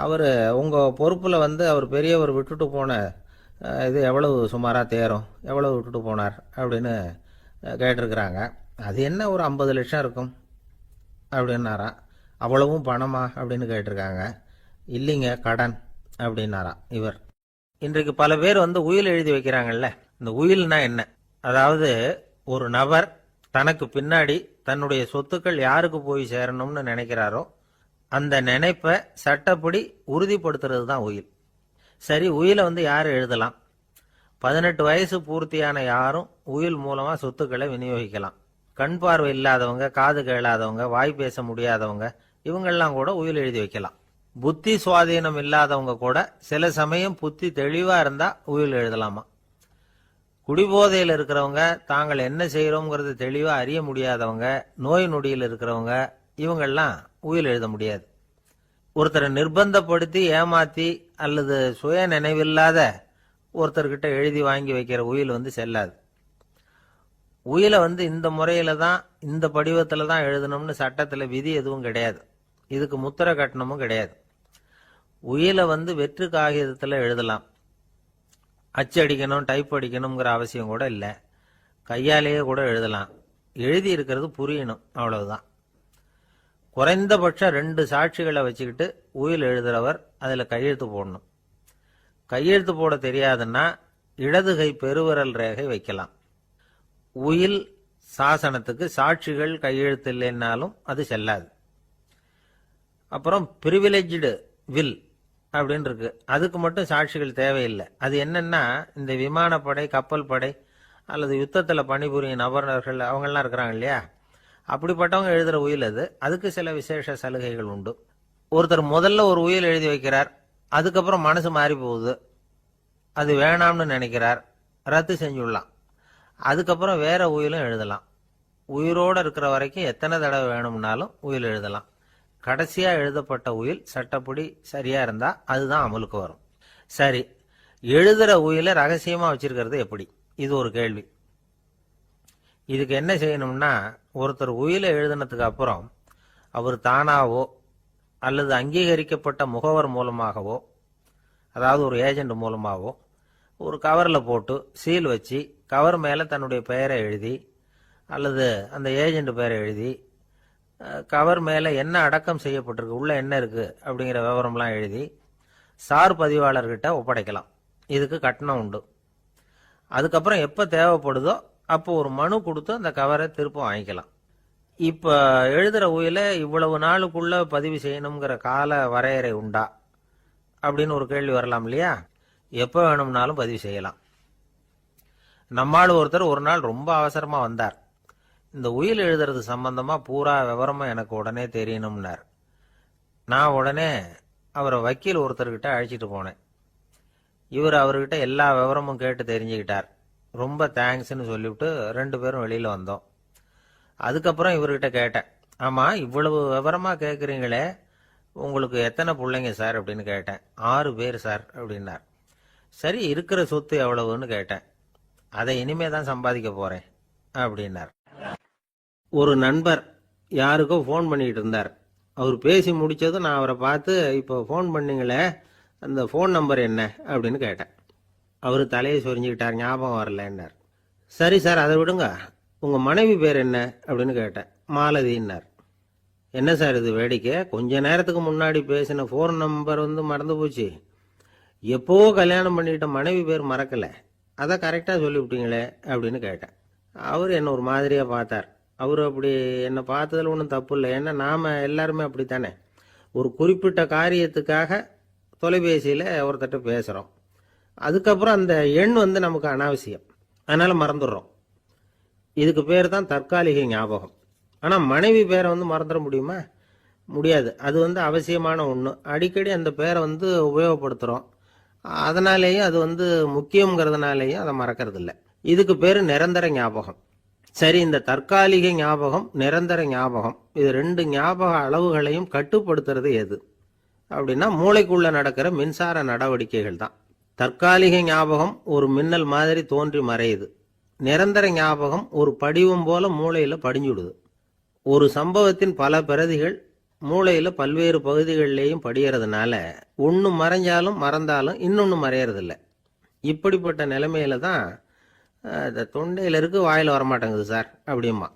அவர் உங்கள் பொறுப்பில் அவர் பெரியவர் விட்டுட்டு போன இது எவ்வளவு சுமாராக தேரும், எவ்வளவு விட்டுட்டு போனார் அப்படின்னு கேட்டிருக்கிறாங்க. அது என்ன ஒரு 50 லட்சம் இருக்கும் அப்படின்னாராம். அவ்வளவும் பணமா அப்படின்னு கேட்டிருக்காங்க. இல்லைங்க, கடன் அப்படின்னாராம் இவர். இன்றைக்கு பல பேர் உயில் எழுதி வைக்கிறாங்கல்ல. இந்த உயில்னா என்ன? அதாவது ஒரு நபர் தனக்கு பின்னாடி தன்னுடைய சொத்துக்கள் யாருக்கு போய் சேரணும்னு நினைக்கிறாரோ அந்த நினைப்பை சட்டப்படி உறுதிப்படுத்துறது தான் உயில். சரி, உயிலை யார் எழுதலாம்? 18 வயசு பூர்த்தியான யாரும் உயில் மூலமா சொத்துக்களை விநியோகிக்கலாம். கண் பார்வை இல்லாதவங்க, காது கேளாதவங்க, வாய் பேச முடியாதவங்க, இவங்கெல்லாம் கூட உயில் எழுதி வைக்கலாம். புத்தி சுவாதீனம் இல்லாதவங்க கூட சில சமயம் புத்தி தெளிவா இருந்தா உயில் எழுதலாமா. குடிபோதையில் இருக்கிறவங்க, தாங்கள் என்ன செய்யறோங்கிறது தெளிவா அறிய முடியாதவங்க, நோய் நொடியில் இருக்கிறவங்க, இவங்கெல்லாம் உயில் எழுத முடியாது. ஒருத்தரை நிர்பந்தப்படுத்தி ஏமாத்தி அல்லது சுய நினைவில்லாத ஒருத்தர்கிட்ட எழுதி வாங்கி வைக்கிற உயில் செல்லாது. உயிலை இந்த முறையில தான், இந்த படிவத்துல தான் எழுதணும்னு சட்டத்துல விதி எதுவும் கிடையாது. இதுக்கு முத்திரை கட்டணமும் கிடையாது. உயிலை வெற்று காகிதத்துல எழுதலாம். அச்சடிக்கணும், டைப் அடிக்கணுங்கிற அவசியம் கூட இல்லை. கையாலேயே கூட எழுதலாம். எழுதி இருக்கிறது புரியணும், அவ்வளவுதான். குறைந்தபட்சம் 2 சாட்சிகளை வச்சுக்கிட்டு உயில் எழுதுறவர் அதுல கையெழுத்து போடணும். கையெழுத்து போட தெரியாதுன்னா இடது கை பெருவிரல் ரேகை வைக்கலாம். உயில் சாசனத்துக்கு சாட்சிகள் கையெழுத்து இல்லைன்னாலும் அது செல்லாது. அப்புறம் பிரிவிலேஜ்டு வில் அப்படின்னு இருக்கு. அதுக்கு மட்டும் சாட்சிகள் தேவையில்லை. அது என்னன்னா, இந்த விமானப்படை, கப்பல் படை அல்லது யுத்தத்துல பணிபுரியும் நபர்கள் அவங்கெல்லாம் இருக்கிறாங்க இல்லையா, அப்படிப்பட்டவங்க எழுதுற உயில் அது. அதுக்கு சில விசேஷ சலுகைகள் உண்டு. ஒருத்தர் முதல்ல ஒரு உயில் எழுதி வைக்கிறார், அதுக்கப்புறம் மனசு மாறி போகுது, அது வேணாம்னு நினைக்கிறார், ரத்து செஞ்சுடலாம். அதுக்கப்புறம் வேற உயிலும் எழுதலாம். உயிரோடு இருக்கிற வரைக்கும் எத்தனை தடவை வேணும்னாலும் உயில் எழுதலாம். கடைசியா எழுதப்பட்ட உயில் சட்டப்படி சரியா இருந்தா அதுதான் அமலுக்கு வரும். சரி, எழுதுற உயில ரகசியமா வச்சிருக்கிறது எப்படி? இது ஒரு கேள்வி. இதுக்கு என்ன செய்யணும்னா, ஒருத்தர் உயிலை எழுதினதுக்கு அப்புறம் அவர் தானாவோ அல்லது அங்கீகரிக்கப்பட்ட முகவர் மூலமாகவோ, அதாவது ஒரு ஏஜென்ட் மூலமாகவோ, ஒரு கவர்ல போட்டு சீல் வச்சு கவர் மேல தன்னுடைய பெயரை எழுதி அல்லது அந்த ஏஜென்ட் பெயரை எழுதி கவர் மேல என்ன அடக்கம் செய்யப்பட்டிருக்கு, உள்ள என்ன இருக்கு அப்படிங்கிற விவரம்லாம் எழுதி சார் பதிவாளர்கிட்ட ஒப்படைக்கலாம். இதுக்கு கட்டணம் உண்டு. அதுக்கப்புறம் எப்ப தேவைப்படுதோ அப்போ ஒரு மனு கொடுத்து அந்த கவரை திரும்ப வாங்கிக்கலாம். இப்ப எழுதுற உயில இவ்வளவு நாளுக்குள்ள பதிவு செய்யணுங்கிற கால வரையறை உண்டா அப்படின்னு ஒரு கேள்வி வரலாம் இல்லையா? எப்ப வேணும்னாலும் பதிவு செய்யலாம். நம்மால் ஒருத்தர் ஒரு நாள் ரொம்ப அவசரமா வந்தார். இந்த உயில் எழுதுறது சம்பந்தமா பூரா விவரமா எனக்கு உடனே தெரியணும்னார். நான் உடனே அவரை வக்கீல் ஒருத்தர்கிட்ட அழைச்சிட்டு போனேன். இவர் அவர்கிட்ட எல்லா விவரமும் கேட்டு தெரிஞ்சுக்கிட்டார். ரொம்ப தேங்க்ஸ்ன்னு சொல்லிவிட்டு 2 பேரும் வெளியில வந்தோம். அதுக்கப்புறம் இவர்கிட்ட கேட்டேன், ஆமா இவ்வளவு விவரமா கேட்குறீங்களே, உங்களுக்கு எத்தனை பிள்ளைங்க சார் அப்படின்னு கேட்டேன். 6 பேர் சார் அப்படின்னார். சரி, இருக்கிற சொத்து எவ்வளவுன்னு கேட்டேன். அதை இனிமே தான் சம்பாதிக்க போறேன் அப்படின்னார். ஒரு நண்பர் யாருக்கோ ஃபோன் பண்ணிட்டு இருந்தார். அவர் பேசி முடிச்சதும் நான் அவரை பார்த்து, இப்போ ஃபோன் பண்ணீங்களே அந்த ஃபோன் நம்பர் என்ன அப்படின்னு கேட்டேன். அவர் தலையை சொரிஞ்சுக்கிட்டார், ஞாபகம் வரலன்னார். சரி சார், அதை விடுங்க, உங்க மனைவி பேர் என்ன அப்படின்னு கேட்டேன். மாலதின்னார். என்ன சார் இது வேடிக்கை, கொஞ்ச நேரத்துக்கு முன்னாடி பேசின ஃபோன் நம்பர் மறந்து போச்சு, எப்போ கல்யாணம் பண்ணிட்ட மனைவி பேர் மறக்கல, அதை கரெக்டாக சொல்லிவிட்டீங்களே அப்படின்னு கேட்டேன். அவர் என்ன ஒரு மாதிரியா பார்த்தார். அவர் அப்படி என்னை பார்த்ததில் ஒன்றும் தப்பு இல்லை, ஏன்னா நாம எல்லாருமே அப்படித்தானே, ஒரு குறிப்பிட்ட காரியத்துக்காக தொலைபேசியில் ஒருத்தட்ட பேசுகிறோம், அதுக்கப்புறம் அந்த எண் நமக்கு அனாவசியம், அதனால மறந்துடுறோம். இதுக்கு பேர் தான் தற்காலிக ஞாபகம். ஆனால் மனைவி பேரை மறந்துட முடியுமா? முடியாது. அது அவசியமான ஒன்று. அடிக்கடி அந்த பேரை உபயோகப்படுத்துகிறோம், அதனாலேயும் அது முக்கியங்கிறதுனாலேயும் அதை மறக்கிறது இல்லை. இதுக்கு பேர் நிரந்தர ஞாபகம். சரி, இந்த தற்காலிக ஞாபகம், நிரந்தர ஞாபகம், இது 2 ஞாபக அளவுகளையும் கட்டுப்படுத்துறது எது அப்படின்னா மூளைக்குள்ள நடக்கிற மின்சார நடவடிக்கைகள் தான். தற்காலிக ஞாபகம் ஒரு மின்னல் மாதிரி தோன்றி மறையுது. நிரந்தர ஞாபகம் ஒரு படிவம் போல மூளையில படிஞ்சுடுது. ஒரு சம்பவத்தின் பல பிரதிகள் மூளையில பல்வேறு பகுதிகளிலேயும் படியறதுனால ஒன்னு மறைஞ்சாலும் மறந்தாலும் இன்னொன்னு மறையறதில்ல. இப்படிப்பட்ட நிலைமையில தான் தொண்டையில இருக்கு, வாயில வரமாட்டேங்குது சார் அப்படிமா.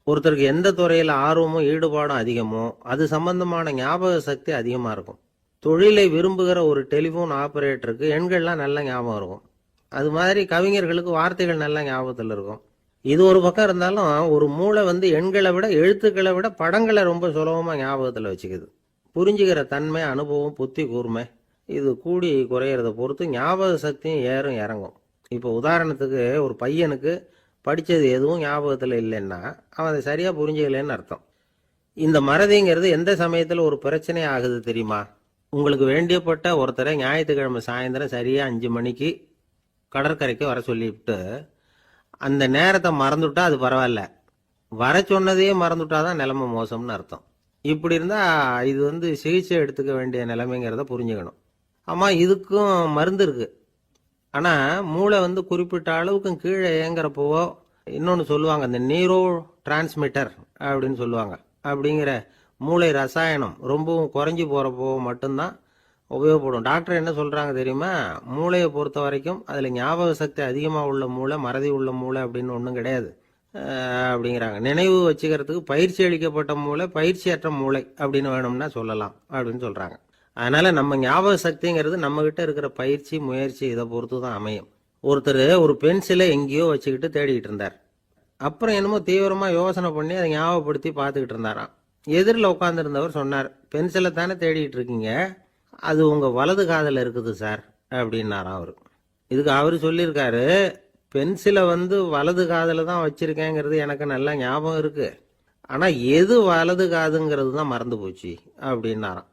ஒருத்தருக்கு எந்த துறையில ஆர்வமும் ஈடுபாடும் அதிகமோ அது சம்பந்தமான ஞாபக சக்தி அதிகமா இருக்கும். தொழிலை விரும்புகிற ஒரு டெலிஃபோன் ஆபரேட்டருக்கு எண்கள்லாம் நல்ல ஞாபகம் இருக்கும். அது மாதிரி கவிஞர்களுக்கு வார்த்தைகள் நல்ல ஞாபகத்தில் இருக்கும். இது ஒரு பக்கம் இருந்தாலும் ஒரு மூளை வந்து எண்களை விட எழுத்துக்களை விட படங்களை ரொம்ப சுலபமாக ஞாபகத்தில் வச்சுக்குது. புரிஞ்சுக்கிற தன்மை, அனுபவம், புத்தி கூர்மை இது கூடி குறையிறத பொறுத்து ஞாபக சக்தியும் ஏறும் இறங்கும். இப்போ உதாரணத்துக்கு ஒரு பையனுக்கு படித்தது எதுவும் ஞாபகத்தில் இல்லைன்னா அவன் அதை சரியாக புரிஞ்சுக்கலன்னு அர்த்தம். இந்த மறதிங்கிறது எந்த சமயத்தில் ஒரு பிரச்சனை ஆகுது தெரியுமா? உங்களுக்கு வேண்டியப்பட்ட ஒருத்தரை ஞாயிற்றுக்கிழமை சாயந்தரம் சரியாக 5 மணிக்கு கடற்கரைக்கு வர சொல்லிவிட்டு அந்த நேரத்தை மறந்துவிட்டா அது பரவாயில்ல, வர சொன்னதையே மறந்துவிட்டாதான் நிலைமை மோசம்னு அர்த்தம். இப்படி இருந்தால் இது வந்து சிகிச்சை எடுத்துக்க வேண்டிய நிலைமைங்கிறத புரிஞ்சுக்கணும். ஆமாம், இதுக்கும் மருந்து இருக்குது. ஆனால் மூளை வந்து குறிப்பிட்ட அளவுக்கு கீழே இயங்குறப்போவோ இன்னொன்று சொல்லுவாங்க, இந்த நியூரோ டிரான்ஸ்மிட்டர் அப்படின்னு சொல்லுவாங்க. அப்படிங்கிற மூளை ரசாயனம் ரொம்பவும் குறைஞ்சி போகிறப்போ மட்டும்தான் உபயோகப்படும். டாக்டர் என்ன சொல்கிறாங்க தெரியுமா? மூளையை பொறுத்த வரைக்கும் அதில் ஞாபக சக்தி அதிகமாக உள்ள மூளை, மறதி உள்ள மூளை அப்படின்னு ஒன்றும் கிடையாது அப்படிங்கிறாங்க. நினைவு வச்சுக்கிறதுக்கு பயிற்சி அளிக்கப்பட்ட மூளை, பயிற்சியற்ற மூளை அப்படின்னு வேணும்னா சொல்லலாம் அப்படின்னு சொல்கிறாங்க. அதனால நம்ம ஞாபக சக்திங்கிறது நம்ம கிட்ட இருக்கிற பயிற்சி, முயற்சி இதை பொறுத்து தான் அமையும். ஒருத்தர் ஒரு பென்சிலை எங்கேயோ வச்சுக்கிட்டு தேடிக்கிட்டு இருந்தார். அப்புறம் என்னமோ தீவிரமா யோசனை பண்ணி அதை ஞாபகப்படுத்தி பார்த்துக்கிட்டு இருந்தாராம். எதிரில் உட்காந்துருந்தவர் சொன்னார், பென்சிலை தானே தேடிட்டு இருக்கீங்க, அது உங்க வலது காதில் இருக்குது சார் அப்படின்னாராம் அவர். இதுக்கு அவர் சொல்லியிருக்காரு, பென்சிலை வந்து வலது காதில் தான் வச்சிருக்கேங்கிறது எனக்கு நல்லா ஞாபகம் இருக்கு, ஆனா எது வலது காதுங்கிறது தான் மறந்து போச்சு அப்படின்னாராம்.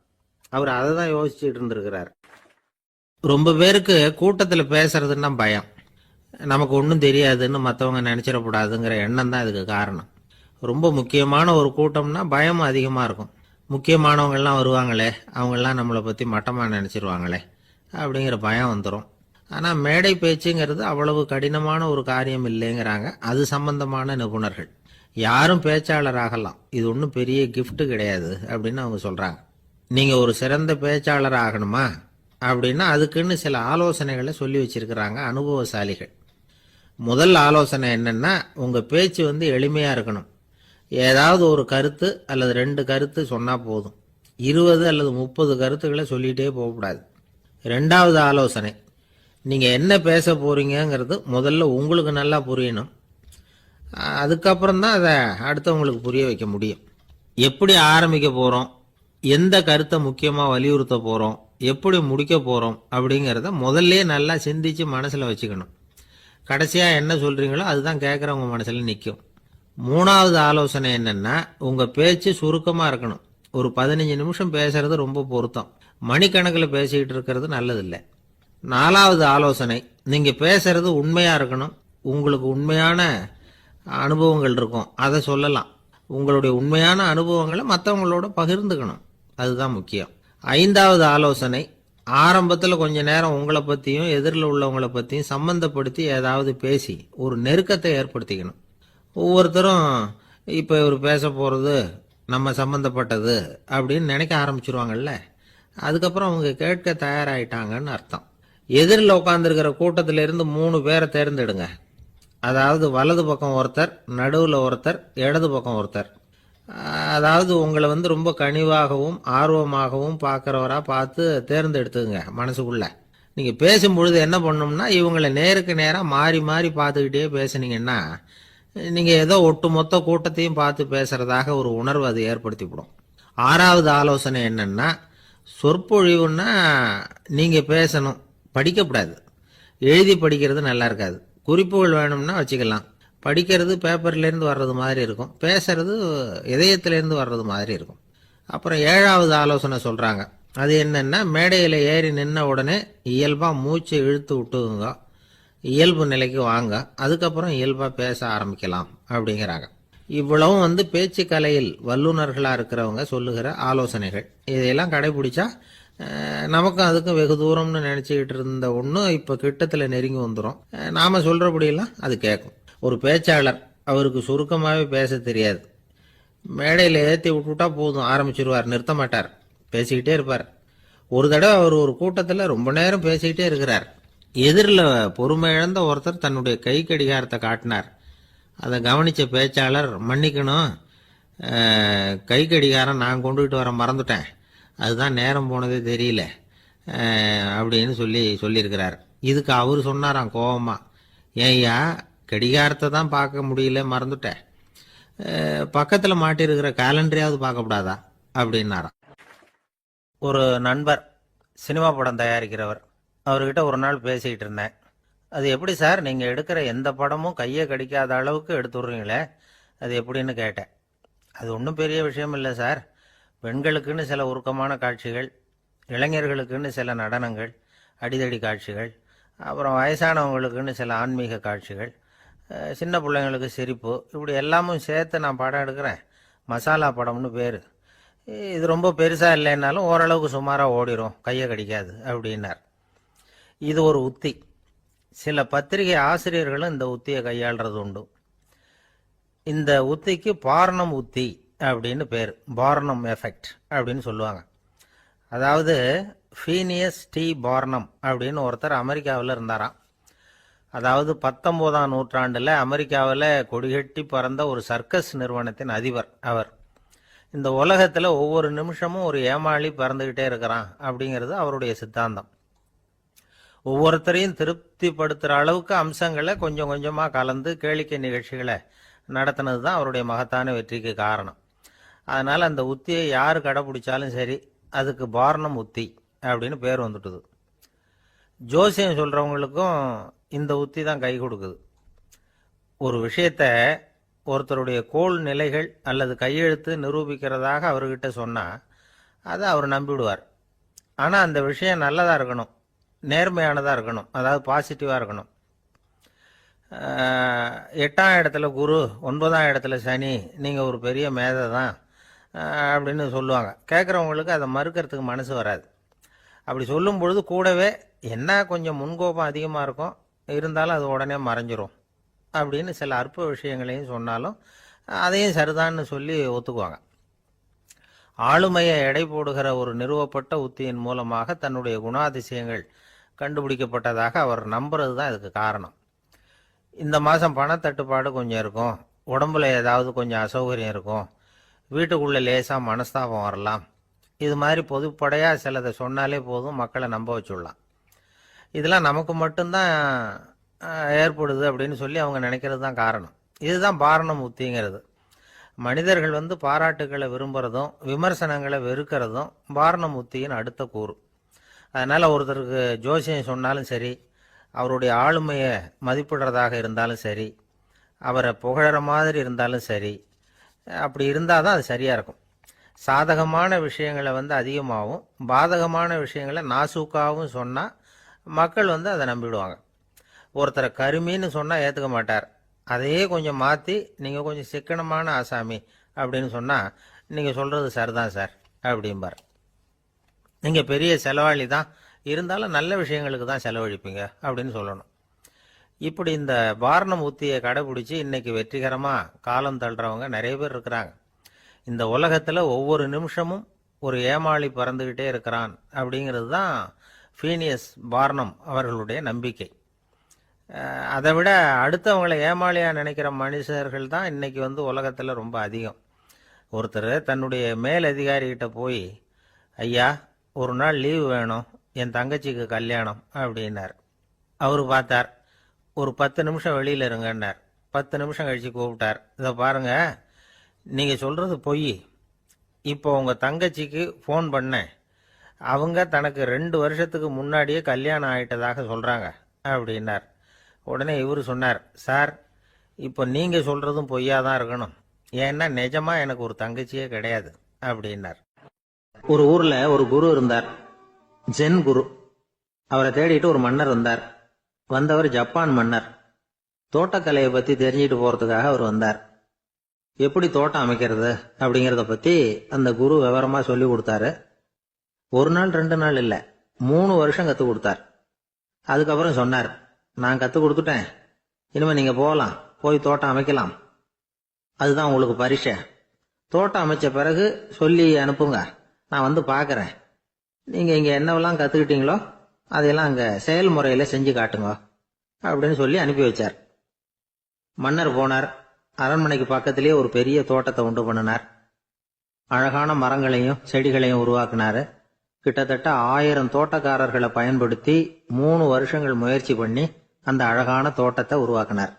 அவர் அதை தான் யோசிச்சுட்டு இருந்திருக்கிறார். ரொம்ப பேருக்கு கூட்டத்தில் பேசுறதுன்னா பயம். நமக்கு ஒன்றும் தெரியாதுன்னு மற்றவங்க நினச்சிடக்கூடாதுங்கிற எண்ணம் தான் இதுக்கு காரணம். ரொம்ப முக்கியமான ஒரு கூட்டம்னா பயம் அதிகமாக இருக்கும். முக்கியமானவங்கள்லாம் வருவாங்களே, அவங்கெல்லாம் நம்மளை பற்றி மட்டமாக நினச்சிருவாங்களே அப்படிங்கிற பயம் வந்துடும். ஆனால் மேடை பேச்சுங்கிறது அவ்வளவு கடினமான ஒரு காரியம் இல்லைங்கிறாங்க அது சம்பந்தமான நிபுணர்கள். யாரும் பேச்சாளர் ஆகலாம், இது ஒன்றும் பெரிய கிஃப்ட் கிடையாது அப்படின்னு அவங்க சொல்கிறாங்க. நீங்கள் ஒரு சிறந்த பேச்சாளர் ஆகணுமா அப்படின்னா அதுக்குன்னு சில ஆலோசனைகளை சொல்லி வச்சிருக்கிறாங்க அனுபவசாலிகள். முதல் ஆலோசனை என்னன்னா, உங்கள் பேச்சு வந்து எளிமையாக இருக்கணும். ஏதாவது ஒரு கருத்து அல்லது 2 கருத்து சொன்னால் போதும். 20 அல்லது 30 கருத்துக்களை சொல்லிகிட்டே போகக்கூடாது. 2வது ஆலோசனை, நீங்கள் என்ன பேச போறீங்கிறது முதல்ல உங்களுக்கு நல்லா புரியணும். அதுக்கப்புறம் தான் அதை அடுத்தவங்களுக்கு புரிய வைக்க முடியும். எப்படி ஆரம்பிக்க போகிறோம், எந்த கருத்தை முக்கியமாக வலியுறுத்த போகிறோம், எப்படி முடிக்க போகிறோம் அப்படிங்கிறத முதல்ல நல்லா சிந்திச்சு மனசில் வச்சுக்கணும். கடைசியாக என்ன சொல்கிறீங்களோ அதுதான் கேட்குறவங்க மனசில் நிற்கும். 3வது ஆலோசனை என்னென்னா, உங்கள் பேச்சு சுருக்கமாக இருக்கணும். ஒரு 15 நிமிஷம் பேசுறது ரொம்ப பொருத்தம். மணிக்கணக்கில் பேசிக்கிட்டு இருக்கிறது நல்லதில்லை. 4வது ஆலோசனை, நீங்கள் பேசுறது உண்மையாக இருக்கணும். உங்களுக்கு உண்மையான அனுபவங்கள் இருக்கும், அதை சொல்லலாம். உங்களுடைய உண்மையான அனுபவங்களை மற்றவங்களோட பகிர்ந்துக்கணும், அதுதான் முக்கியம். 5வது ஆலோசனை, ஆரம்பத்தில் கொஞ்ச நேரம் உங்களை பற்றியும் எதிரில் உள்ளவங்களை பற்றியும் சம்பந்தப்படுத்தி ஏதாவது பேசி ஒரு நெருக்கத்தை ஏற்படுத்திக்கணும். ஒவ்வொருத்தரும் இப்போ இவர் பேச போகிறது நம்ம சம்மந்தப்பட்டது அப்படின்னு நினைக்க ஆரம்பிச்சிருவாங்கல்ல, அதுக்கப்புறம் அவங்க கேட்க தயாராகிட்டாங்கன்னு அர்த்தம். எதிரில் உட்காந்துருக்கிற கூட்டத்திலிருந்து 3 பேரை தேர்ந்தெடுங்க. அதாவது வலது பக்கம் ஒருத்தர், நடுவில் ஒருத்தர், இடது பக்கம் ஒருத்தர். அதாவது உங்களை வந்து ரொம்ப கனிவாகவும் ஆர்வமாகவும் பார்க்குறவராக பார்த்து தேர்ந்தெடுத்துங்க மனசுக்குள்ள. நீங்கள் பேசும்பொழுது என்ன பண்ணணும்னா, இவங்களை நேருக்கு நேராக மாறி மாறி பார்த்துக்கிட்டே பேசுனீங்கன்னா நீங்கள் ஏதோ ஒட்டுமொத்த கூட்டத்தையும் பார்த்து பேசுகிறதாக ஒரு உணர்வு அது ஏற்படுத்திவிடும். 6வது ஆலோசனை என்னென்னா, சொற்பொழிவுன்னா நீங்கள் பேசணும், படிக்கக்கூடாது. எழுதி படிக்கிறது நல்லா இருக்காது. குறிப்புகள் வேணும்னா வச்சுக்கலாம். படிக்கிறது பேப்பர்லேருந்து வர்றது மாதிரி இருக்கும், பேசுறது இதயத்திலேருந்து வர்றது மாதிரி இருக்கும். அப்புறம் 7வது ஆலோசனை சொல்கிறாங்க, அது என்னென்னா, மேடையில் ஏறி நின்ன உடனே இயல்பாக மூச்சை இழுத்து விட்டுங்க, இயல்பு நிலைக்கு வாங்க, அதுக்கப்புறம் இயல்பாக பேச ஆரம்பிக்கலாம் அப்படிங்கிறாங்க. இவ்வளவும் வந்து பேச்சு கலையில் வல்லுநர்களாக இருக்கிறவங்க சொல்லுகிற ஆலோசனைகள். இதையெல்லாம் கடைபிடிச்சா நமக்கும் அதுக்கும் வெகு தூரம்னு நினச்சிக்கிட்டு இருந்த ஒன்று இப்போ கிட்டத்தில் நெருங்கி வந்துடும். நாம் சொல்கிறபடியெல்லாம் அது கேட்கும். ஒரு பேச்சாளர், அவருக்கு சுருக்கமாகவே பேச தெரியாது. மேடையில் ஏற்றி விட்டுவிட்டா போதும், ஆரம்பிச்சிருவார், நிறுத்த மாட்டார், பேசிக்கிட்டே இருப்பார். ஒரு தடவை அவர் ஒரு கூட்டத்தில் ரொம்ப நேரம் பேசிக்கிட்டே இருக்கிறார். எதிரில் பொறுமை இழந்த ஒருத்தர் தன்னுடைய கை கடிகாரத்தை காட்டினார். அதை கவனித்த பேச்சாளர், மன்னிக்கணும், கை கடிகாரம் நான் கொண்டுகிட்டு வர மறந்துட்டேன், அதுதான் நேரம் போனதே தெரியல அப்படின்னு சொல்லியிருக்கிறார். இதுக்கு அவர் சொன்னாராம் கோபமா, ஏய்யா கடிகாரத்தை தான் பார்க்க முடியல மறந்துட்டேன், பக்கத்தில் மாட்டிருக்கிற கேலண்டரையாவது பார்க்கக்கூடாதா அப்படின்னாராம். ஒரு நண்பர் சினிமா படம் தயாரிக்கிறவர், அவர்கிட்ட ஒரு நாள் பேசிக்கிட்டு இருந்தேன். அது எப்படி சார் நீங்கள் எடுக்கிற எந்த படமும் கையை கடிக்காத அளவுக்கு எடுத்துடுறீங்களே, அது எப்படின்னு கேட்டேன். அது ஒன்றும் பெரிய விஷயம் இல்லை சார். பெண்களுக்குன்னு சில உருக்கமான காட்சிகள், இளைஞர்களுக்குன்னு சில நடனங்கள், அடிதடி காட்சிகள், அப்புறம் வயசானவங்களுக்குன்னு சில ஆன்மீக காட்சிகள், சின்ன பிள்ளைங்களுக்கு சிரிப்பு, இப்படி எல்லாமும் சேர்த்து நான் படம் எடுக்கிறேன். மசாலா படம்னு பேர். இது ரொம்ப பெருசாக இல்லைன்னாலும் ஓரளவுக்கு சுமாராக ஓடிடும், கையை கடிக்காது அப்படின்னார். இது ஒரு உத்தி. சில பத்திரிகை ஆசிரியர்களும் இந்த உத்தியை கையாளுறது உண்டு. இந்த உத்திக்கு பார்னம் உத்தி அப்படின்னு பேர். பார்னம் எஃபெக்ட் அப்படின்னு சொல்லுவாங்க. அதாவது ஃபீனியஸ் டி பார்னம் அப்படின்னு ஒருத்தர் அமெரிக்காவில் இருந்தாராம். அதாவது 19ஆம் நூற்றாண்டில் அமெரிக்காவில் கொடிகட்டி பறந்த ஒரு சர்க்கஸ் நிறுவனத்தின் அதிபர் அவர். இந்த உலகத்தில் ஒவ்வொரு நிமிஷமும் ஒரு ஏமாளி பறந்துக்கிட்டே இருக்கிறான் அப்படிங்கிறது அவருடைய சித்தாந்தம். ஒவ்வொருத்தரையும் திருப்திப்படுத்துகிற அளவுக்கு அம்சங்களை கொஞ்சம் கொஞ்சமாக கலந்து கேளிக்கை நிகழ்ச்சிகளை நடத்தினது தான் அவருடைய மகத்தான வெற்றிக்கு காரணம். அதனால் அந்த உத்தியை யார் கடைப்பிடிச்சாலும் சரி, அதுக்கு பார்னம் உத்தி அப்படின்னு பேர் வந்துட்டுது. ஜோசியம் சொல்கிறவங்களுக்கும் இந்த உத்தி தான் கை கொடுக்குது. ஒரு விஷயத்த ஒருத்தருடைய கோள் நிலைகள் அல்லது கையெழுத்து நிரூபிக்கிறதாக அவர்கிட்ட சொன்னால் அதை அவர் நம்பிவிடுவார். ஆனால் அந்த விஷயம் நல்லதாக இருக்கணும், நேர்மையானதாக இருக்கணும், அதாவது பாசிட்டிவாக இருக்கணும். 8ஆம் இடத்துல குரு, 9ஆம் இடத்துல சனி, நீங்கள் ஒரு பெரிய மேதை தான் அப்படின்னு சொல்லுவாங்க. கேட்குறவங்களுக்கு அதை மறுக்கிறதுக்கு மனசு வராது. அப்படி சொல்லும் பொழுது கூடவே என்ன கொஞ்சம் முன்கோபம் அதிகமாக இருக்கும், இருந்தாலும் அது உடனே மறைஞ்சிரும் அப்படின்னு சில அற்ப விஷயங்களையும் சொன்னாலும் அதையும் சரிதான்னு சொல்லி ஒத்துக்குவாங்க. ஆளுமையை எடை போடுகிற ஒரு நிறுவப்பட்ட உத்தியின் மூலமாக தன்னுடைய குணாதிசயங்கள் கண்டுபிடிக்கப்பட்டதாக அவர் நம்புறது தான் இதுக்கு காரணம். இந்த மாதம் பணத்தட்டுப்பாடு கொஞ்சம் இருக்கும், உடம்புல ஏதாவது கொஞ்சம் அசௌகரியம் இருக்கும், வீட்டுக்குள்ளே லேசாக மனஸ்தாபம் வரலாம், இது மாதிரி பொதுப்படையாக சிலதை சொன்னாலே போதும், மக்களை நம்ப வச்சுடலாம். இதெல்லாம் நமக்கு மட்டும்தான் ஏற்படுது அப்படின்னு சொல்லி அவங்க நினைக்கிறது தான் காரணம். இதுதான் பார்னம் உத்திங்கிறது. மனிதர்கள் பாராட்டுகளை விரும்புகிறதும் விமர்சனங்களை வெறுக்கிறதும் பார்னம் உத்தியின் அடுத்த கூறு. அதனால் ஒருத்தருக்கு ஜோசியம் சொன்னாலும் சரி, அவருடைய ஆளுமையை மதிப்பிடுறதாக இருந்தாலும் சரி, அவரை புகழற மாதிரி இருந்தாலும் சரி, அப்படி இருந்தால் தான் அது சரியாக இருக்கும். சாதகமான விஷயங்களை அதிகமாகவும் பாதகமான விஷயங்களை நாசூக்காகவும் சொன்னால் மக்கள் அதை நம்பிடுவாங்க. ஒருத்தரை கருமின்னு சொன்னால் ஏற்றுக்க மாட்டார். அதையே கொஞ்சம் மாற்றி நீங்கள் கொஞ்சம் சிக்கனமான ஆசாமி அப்படின்னு சொன்னால் நீங்கள் சொல்கிறது சரிதான் சார் அப்படிம்பார். நீங்கள் பெரிய செலவாளி தான், இருந்தாலும் நல்ல விஷயங்களுக்கு தான் செலவழிப்பீங்க அப்படின்னு சொல்லணும். இப்படி இந்த பார்னம் உத்தியை கடைபிடிச்சி இன்னைக்கு வெற்றிகரமாக காலம் தள்ளுறவங்க நிறைய பேர் இருக்கிறாங்க. இந்த உலகத்தில் ஒவ்வொரு நிமிஷமும் ஒரு ஏமாளி பறந்துக்கிட்டே இருக்கிறான் அப்படிங்கிறது தான் ஃபீனியஸ் பார்னம் அவர்களுடைய நம்பிக்கை. அதை விட அடுத்தவங்களை ஏமாளியாக நினைக்கிற மனுஷர்கள் தான் இன்னைக்கு உலகத்தில் ரொம்ப அதிகம். ஒருத்தர் தன்னுடைய மேலதிகாரிகிட்ட போய், ஐயா ஒரு நாள் லீவு வேணும், என் தங்கச்சிக்கு கல்யாணம் அப்படின்னார். அவர் பார்த்தார், ஒரு 10 நிமிஷம் வெளியில் இருங்கன்னார். 10 நிமிஷம் கழித்து கூப்பிட்டார், இதை பாருங்க, நீங்கள் சொல்கிறது பொய், இப்போ உங்கள் தங்கச்சிக்கு ஃபோன் பண்ணேன், அவங்க தனக்கு 2 வருஷத்துக்கு முன்னாடியே கல்யாணம் ஆகிட்டதாக சொல்கிறாங்க அப்படின்னார். உடனே இவர் சொன்னார், சார் இப்போ நீங்கள் சொல்கிறதும் பொய்யாக தான் இருக்கணும், ஏன்னா நிஜமாக எனக்கு ஒரு தங்கச்சியே கிடையாது அப்படின்னார். ஒரு ஊரில் ஒரு குரு இருந்தார், ஜென் குரு. அவரை தேடிட்டு ஒரு மன்னர் வந்தார். வந்தவர் ஜப்பான் மன்னர். தோட்டக்கலையை பற்றி தெரிஞ்சுட்டு போகிறதுக்காக அவர் வந்தார். எப்படி தோட்டம் அமைக்கிறது அப்படிங்கிறத பற்றி அந்த குரு விவரமாக சொல்லி கொடுத்தாரு. 1 நாள் 2 நாள் இல்லை, 3 வருஷம் கற்றுக் கொடுத்தார். அதுக்கப்புறம் சொன்னார், நான் கற்றுக் கொடுத்துட்டேன், இனிமேல் நீங்கள் போகலாம், போய் தோட்டம் அமைக்கலாம், அதுதான் உங்களுக்கு பரிசை. தோட்டம் அமைச்ச பிறகு சொல்லி அனுப்புங்க, நான் பார்க்குறேன், நீங்கள் இங்கே என்னவெல்லாம் கற்றுக்கிட்டீங்களோ அதையெல்லாம் அங்கே செயல்முறையில் செஞ்சு காட்டுங்க அப்படின்னு சொல்லி அனுப்பி வச்சார். மன்னர் போனார். அரண்மனைக்கு பக்கத்திலேயே ஒரு பெரிய தோட்டத்தை உண்டு பண்ணினார். அழகான மரங்களையும் செடிகளையும் உருவாக்குனாரு. கிட்டத்தட்ட 1000 தோட்டக்காரர்களை பயன்படுத்தி 3 வருஷங்கள் முயற்சி பண்ணி அந்த அழகான தோட்டத்தை உருவாக்குனார்.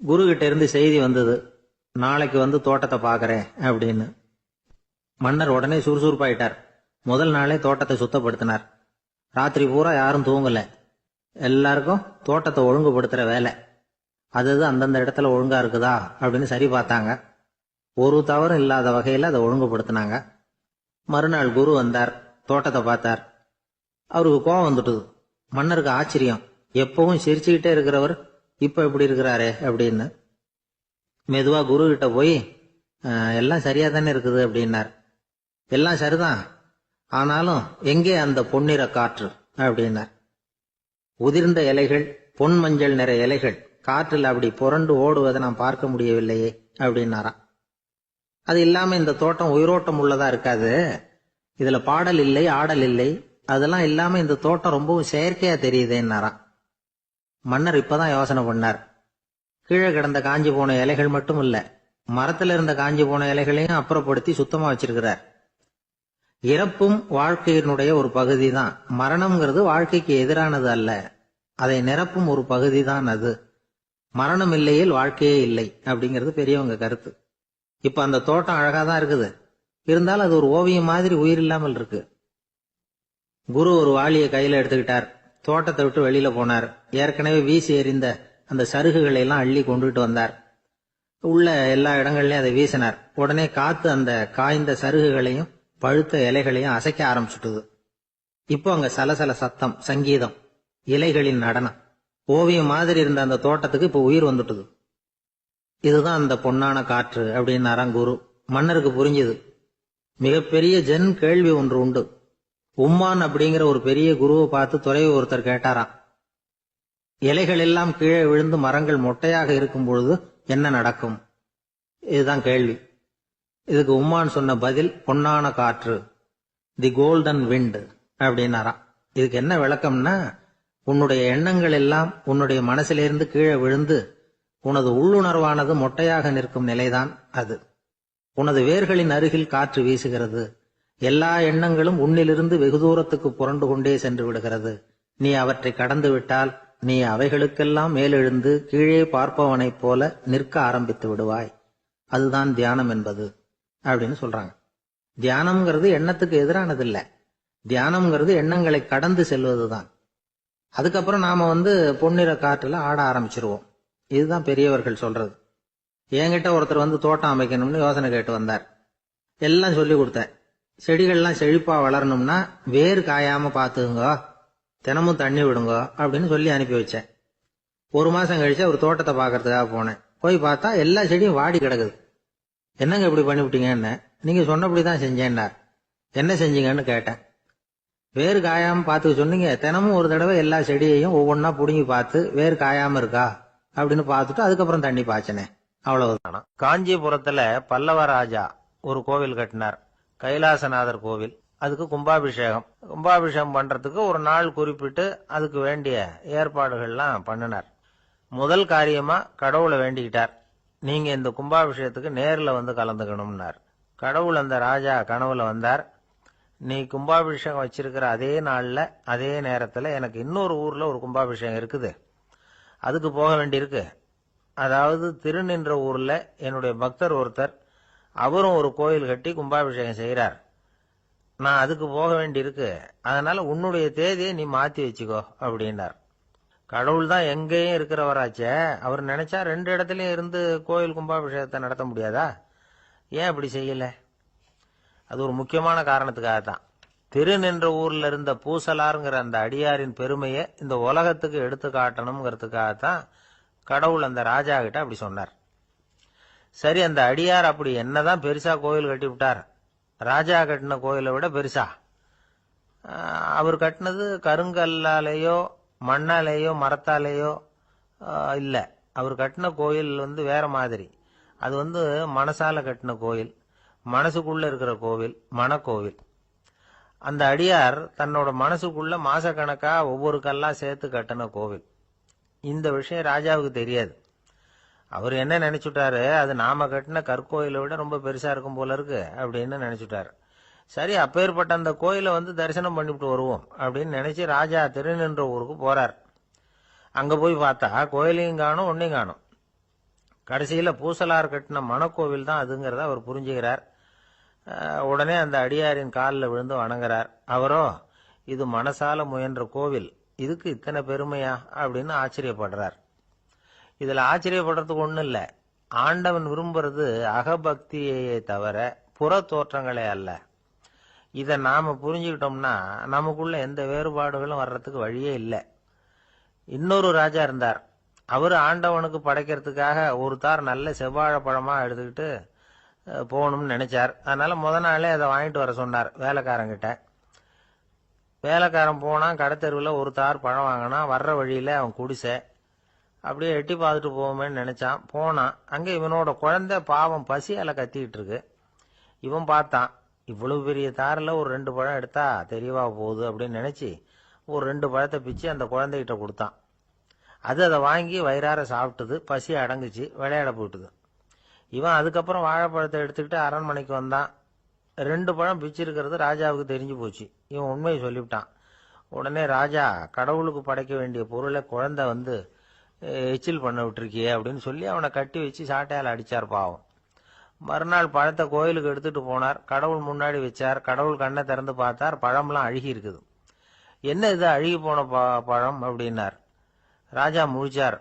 குரு கிட்ட இருந்து செய்தி வந்தது, நாளைக்கு வந்து தோட்டத்தை பாக்குறேன் அப்படின்னு. மன்னர் உடனே சுறுசுறுப்பாயிட்டார். முதல் நாளே தோட்டத்தை சுத்தப்படுத்தினார். ராத்திரி பூரா யாரும் தூங்கல. எல்லாருக்கும் தோட்டத்தை ஒழுங்குபடுத்துற வேலை. அது அந்தந்த இடத்துல ஒழுங்கா இருக்குதா அப்படின்னு சரி பார்த்தாங்க. ஒரு தவறும் இல்லாத வகையில அதை ஒழுங்குபடுத்தினாங்க. மறுநாள் குரு வந்தார், தோட்டத்தை பார்த்தார். அவருக்கு கோபம் வந்துட்டுது. மன்னருக்கு ஆச்சரியம், எப்பவும் சிரிச்சுக்கிட்டே இருக்கிறவர் இப்ப எப்படி இருக்கிறாரே அப்படின்னு. மெதுவா குரு கிட்ட போய் எல்லாம் சரியா தானே இருக்குது அப்படின்னார். எல்லாம் சரிதான், ஆனாலும் எங்கே அந்த பொன்னிற காற்று அப்படின்னார். உதிர்ந்த இலைகள், பொன் மஞ்சள் நிற இலைகள் காற்றில் அப்படி புரண்டு ஓடுவதை நான் பார்க்க முடியவில்லையே அப்படின்னாராம். அது இல்லாம இந்த தோட்டம் உயிரோட்டம் உள்ளதா இருக்காது. இதுல பாடல் இல்லை, ஆடல் இல்லை, அதெல்லாம் இல்லாம இந்த தோட்டம் ரொம்பவும் செயற்கையா தெரியுதுன்னாராம். மன்னர் இப்பதான் யோசனை பண்ணார். கீழே கிடந்த காஞ்சி போன இலைகள் மட்டும் இல்ல, மரத்துல இருந்த காஞ்சி போன இலைகளையும் அப்புறப்படுத்தி சுத்தமா வச்சிருக்கிறார். இறப்பும் வாழ்க்கையினுடைய ஒரு பகுதி தான். மரணம்ங்கிறது வாழ்க்கைக்கு எதிரானது அல்ல, அதை நிரப்பும் ஒரு பகுதி தான் அது. மரணம் இல்லையில் வாழ்க்கையே இல்லை அப்படிங்கிறது பெரியவங்க கருத்து. இப்ப அந்த தோட்டம் அழகா தான் இருக்குது, இருந்தாலும் அது ஒரு ஓவியம் மாதிரி உயிர் இல்லாமல் இருக்கு. குரு ஒரு வாளியை கையில எடுத்துக்கிட்டார். தோட்டத்தை விட்டு வெளியில போனார். ஏற்கனவே வீசி எறிந்த அந்த சருகுகளை எல்லாம் அள்ளி கொண்டுகிட்டு வந்தார். உள்ள எல்லா இடங்கள்லயும் அதை வீசினார். உடனே காத்து அந்த காய்ந்த சருகுகளையும் பழுத்த இலைகளையும் அசைக்க ஆரம்பிச்சுட்டுது. இப்போ அங்க சலசல சத்தம், சங்கீதம், இலைகளின் நடனம். ஓவியம் மாதிரி இருந்த அந்த தோட்டத்துக்கு இப்ப உயிர் வந்துட்டுது. இதுதான் அந்த பொன்னான காற்று அப்படின்னாராம் குரு. மன்னருக்கு புரிஞ்சுது. மிகப்பெரிய ஜென் கேள்வி ஒன்று உண்டு. உம்மான் அப்படிங்கிற ஒரு பெரிய குருவை பார்த்து துறவி ஒருத்தர் கேட்டாராம், இலைகள் எல்லாம் கீழே விழுந்து மரங்கள் மொட்டையாக இருக்கும் பொழுது என்ன நடக்கும்? இதுதான் கேள்வி. இதுக்கு உம்மான் சொன்ன பதில் பொன்னான காற்று, தி கோல்டன் விண்ட் அப்படின்னாராம். இதுக்கு என்ன விளக்கம்னா, உன்னுடைய எண்ணங்கள் எல்லாம் உன்னுடைய மனசிலிருந்து கீழே விழுந்து உனது உள்ளுணர்வானது மொட்டையாக நிற்கும் நிலைதான் அது. உனது வேர்களின் அருகில் காற்று வீசுகிறது. எல்லா எண்ணங்களும் உன்னிலிருந்து வெகு தூரத்துக்கு புரண்டு கொண்டே சென்று விடுகிறது. நீ அவற்றை கடந்து விட்டால் நீ அவைகளுக்கெல்லாம் மேலெழுந்து கீழே பார்ப்பவனைப் போல நிற்க ஆரம்பித்து விடுவாய். அதுதான் தியானம் என்பது அப்படின்னு சொல்றாங்க. தியானம்ங்கிறது எண்ணத்துக்கு எதிரானது இல்ல. தியானம்ங்கிறது எண்ணங்களை கடந்து செல்வதுதான். அதுக்கப்புறம் நாம பொன்னிற காற்றுல ஆட ஆரம்பிச்சிருவோம். இதுதான் பெரியவர்கள் சொல்றது. என்கிட்ட ஒருத்தர் தோட்டம் அமைக்கணும்னு யோசனை கேட்டு வந்தார். எல்லாம் சொல்லி கொடுத்தேன். செடிகள்லாம் செழிப்பா வளரணும்னா வேர் காயாம பாத்துங்க, தினமும் தண்ணி விடுங்க அப்படின்னு சொல்லி அனுப்பி வச்சேன். 1 மாசம் கழிச்சு ஒரு தோட்டத்தை பாக்கிறதுக்காக போனேன். போய் பார்த்தா எல்லா செடியும் வாடி கிடக்குது. என்னங்க இப்படி பண்ணிவிட்டீங்கன்னு. நீங்க சொன்னபடிதான் செஞ்சேன்னார். என்ன செஞ்சீங்கன்னு கேட்டேன். வேர் காயாம பாத்துக்க சொன்னீங்க, தினமும் ஒரு தடவை எல்லா செடியையும் ஒவ்வொன்னா புடுங்கி பார்த்து வேர் காயாம இருக்கா அப்படின்னு பார்த்துட்டு அதுக்கப்புறம் தண்ணி பாய்ச்சனே, அவ்வளவுதானா. காஞ்சிபுரத்துல பல்லவ ராஜா ஒரு கோவில் கட்டினார், கைலாசநாதர் கோவில். அதுக்கு கும்பாபிஷேகம் பண்றதுக்கு ஒரு நாள் குறிப்பிட்டு அதுக்கு வேண்டிய ஏற்பாடுகள்லாம் பண்ணினார். முதல் காரியமா கடவுளை வேண்டிக்கிட்டார், நீங்க இந்த கும்பாபிஷேகத்துக்கு நேர்ல கலந்துக்கணும்னார். கடவுள் அந்த ராஜா கனவுல வந்தார். நீ கும்பாபிஷேகம் வச்சிருக்கிற அதே நாள்ல அதே நேரத்துல எனக்கு இன்னொரு ஊர்ல ஒரு கும்பாபிஷேகம் இருக்குது, அதுக்கு போக வேண்டியிருக்கு. அதாவது திருநின்ற ஊர்ல என்னுடைய பக்தர் ஒருத்தர், அவரும் ஒரு கோயில் கட்டி கும்பாபிஷேகம் செய்யறார். நான் அதுக்கு போக வேண்டியிருக்கு, அதனால உன்னுடைய தேதியை நீ மாத்தி வச்சுக்கோ அப்படின்னார். கடவுள் தான் எங்கேயும் இருக்கிறவராச்சே, அவர் நினைச்சா 2 இடத்துலயும் இருந்து கோயில் கும்பாபிஷேகத்தை நடத்த முடியாதா? ஏன் அப்படி செய்யல? அது ஒரு முக்கியமான காரணத்துக்காகத்தான். திருநின்ற ஊர்ல இருந்த பூசலாருங்கிற அந்த அடியாரின் பெருமையை இந்த உலகத்துக்கு எடுத்து காட்டணுங்கிறதுக்காகத்தான் கடவுள் அந்த ராஜா கிட்ட அப்படி சொன்னார். சரி, அந்த அடியார் அப்படி என்னதான் பெருசா கோயில் கட்டி விட்டார்? ராஜா கட்டின கோயிலை விட பெருசா? அவர் கட்டினது கருங்கல்லாலேயோ மண்ணாலேயோ மரத்தாலேயோ இல்ல. அவர் கட்டின கோயில் வேற மாதிரி. அது மனசால கட்டின கோயில், மனசுக்குள்ள இருக்கிற கோவில், மனக்கோவில். அந்த அடியார் தன்னோட மனசுக்குள்ள மாசக்கணக்கா ஒவ்வொரு கல்லா சேர்த்து கட்டின கோவில். இந்த விஷயம் ராஜாவுக்கு தெரியாது. அவர் என்ன நினைச்சுட்டாரு, அது நாம கட்டின கற்கோயிலை விட ரொம்ப பெருசா இருக்கும் போல இருக்கு அப்படின்னு நினைச்சுட்டாரு. சரி, அப்பேற்பட்ட அந்த கோயிலை வந்து தரிசனம் பண்ணிவிட்டு வருவோம் அப்படின்னு நினைச்சு ராஜா திருநின்ற ஊருக்கு போறார். அங்க போய் பார்த்தா கோயிலையும் காணும், ஒன்னையும் காணும். கடைசியில பூசலார் கட்டின மணக்கோவில் தான் அதுங்கிறத அவர் புரிஞ்சுக்கிறார். உடனே அந்த அடியாரின் காலில் விழுந்து வணங்குறார். அவரோ, இது மனசால முயன்ற கோவில், இதுக்கு இத்தனை பெருமையா அப்படின்னு ஆச்சரியப்படுறார். இதுல ஆச்சரியப்படுறதுக்கு ஒண்ணும் இல்ல. ஆண்டவன் விரும்புறது அகபக்தியையே தவிர புற தோற்றங்களே அல்ல. இத நாம புரிஞ்சுக்கிட்டோம்னா நமக்குள்ள எந்த வேறுபாடுகளும் வர்றதுக்கு வழியே இல்லை. இன்னொரு ராஜா இருந்தார். அவரு ஆண்டவனுக்கு படைக்கிறதுக்காக ஒரு தார் நல்ல செவ்வாழை பழமா எடுத்துக்கிட்டு போகணும்னு நினைச்சார். அதனால முத நாளே அதை வாங்கிட்டு வர சொன்னார் வேலைக்காரங்கிட்ட. வேலைக்காரன் போனா கடத்தெருவில் ஒரு தார் பழம் வாங்கினா. வர்ற வழியில அவன் குடிசை. அப்படியே எட்டி பார்த்துட்டு போவோமேன்னு நினைச்சான். போனான். அங்க இவனோட குழந்தை பாவம் பசியால கத்திக்கிட்டு இருக்கு. இவன் பார்த்தான், இவ்வளவு பெரிய தாரில் ஒரு 2 பழம் எடுத்தா தெரியவா போகுது அப்படின்னு நினைச்சு ஒரு 2 பழத்தை பிச்சு அந்த குழந்தைகிட்ட கொடுத்தான். அது அதை வாங்கி வயிறார சாப்பிட்டுது. பசி அடங்குச்சு. விளையாட போட்டுது. இவன் அதுக்கப்புறம் வாழைப்பழத்தை எடுத்துக்கிட்டு அரண்மனைக்கு வந்தான். 2 பழம் பிச்சிருக்கிறது ராஜாவுக்கு தெரிஞ்சு போச்சு. இவன் உண்மையை சொல்லிவிட்டான். உடனே ராஜா, கடவுளுக்கு படைக்க வேண்டிய பொருளை குழந்தை வந்து எச்சில் பண்ண விட்டுருக்கியே அப்படின்னு சொல்லி அவனை கட்டி வச்சு சாட்டையால் அடிச்சார் பாவம். மறுநாள் பழத்தை கோயிலுக்கு எடுத்துட்டு போனார். கடவுள் முன்னாடி வச்சார். கடவுள் கண்ணை திறந்து பார்த்தார். பழம்லாம் அழுகி இருக்குது. என்ன இது அழுகி போன பழம் அப்படின்னார். ராஜா முழிச்சார்.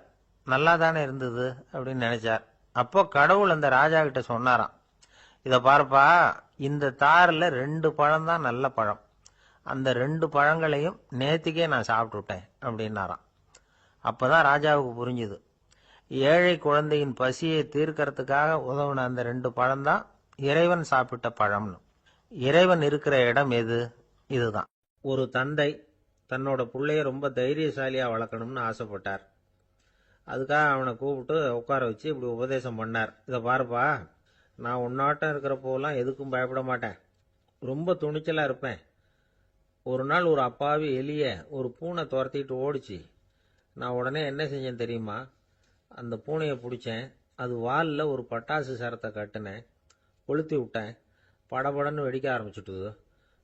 நல்லா தானே இருந்தது அப்படின்னு நினைச்சார். அப்போ கடவுள் அந்த ராஜா கிட்ட சொன்னாராம், இத பாருப்பா, இந்த தாரில் 2 பழம் தான் நல்ல பழம். அந்த 2 பழங்களையும் நேத்திக்கே நான் சாப்பிட்டு விட்டேன் அப்படின்னாராம். அப்பதான் ராஜாவுக்கு புரிஞ்சுது, ஏழை குழந்தையின் பசியை தீர்க்கறதுக்காக உதவுன அந்த 2 பழம் தான் இறைவன் சாப்பிட்ட பழம்னு. இறைவன் இருக்கிற இடம் எது? இதுதான். ஒரு தந்தை தன்னோட பிள்ளைய ரொம்ப தைரியசாலியா வளர்க்கணும்னு ஆசைப்பட்டார். அதுக்காக அவனை கூப்பிட்டு உட்கார வச்சு இப்படி உபதேசம் பண்ணார். இதை பாருப்பா, நான் உன்னாட்டம் இருக்கிறப்போலாம் எதுக்கும் பயப்பட மாட்டேன். ரொம்ப துணிச்சலா இருப்பேன். ஒரு நாள் ஒரு அப்பாவி எலிய ஒரு பூனை துரத்திட்டு ஓடிச்சு. நான் உடனே என்ன செஞ்சேன் தெரியுமா? அந்த பூனையை பிடிச்சேன். அது வாலில் ஒரு பட்டாசு சரத்தை கட்டினேன். கொளுத்தி விட்டேன். படபடன்னு வெடிக்க ஆரம்பிச்சுட்டுது.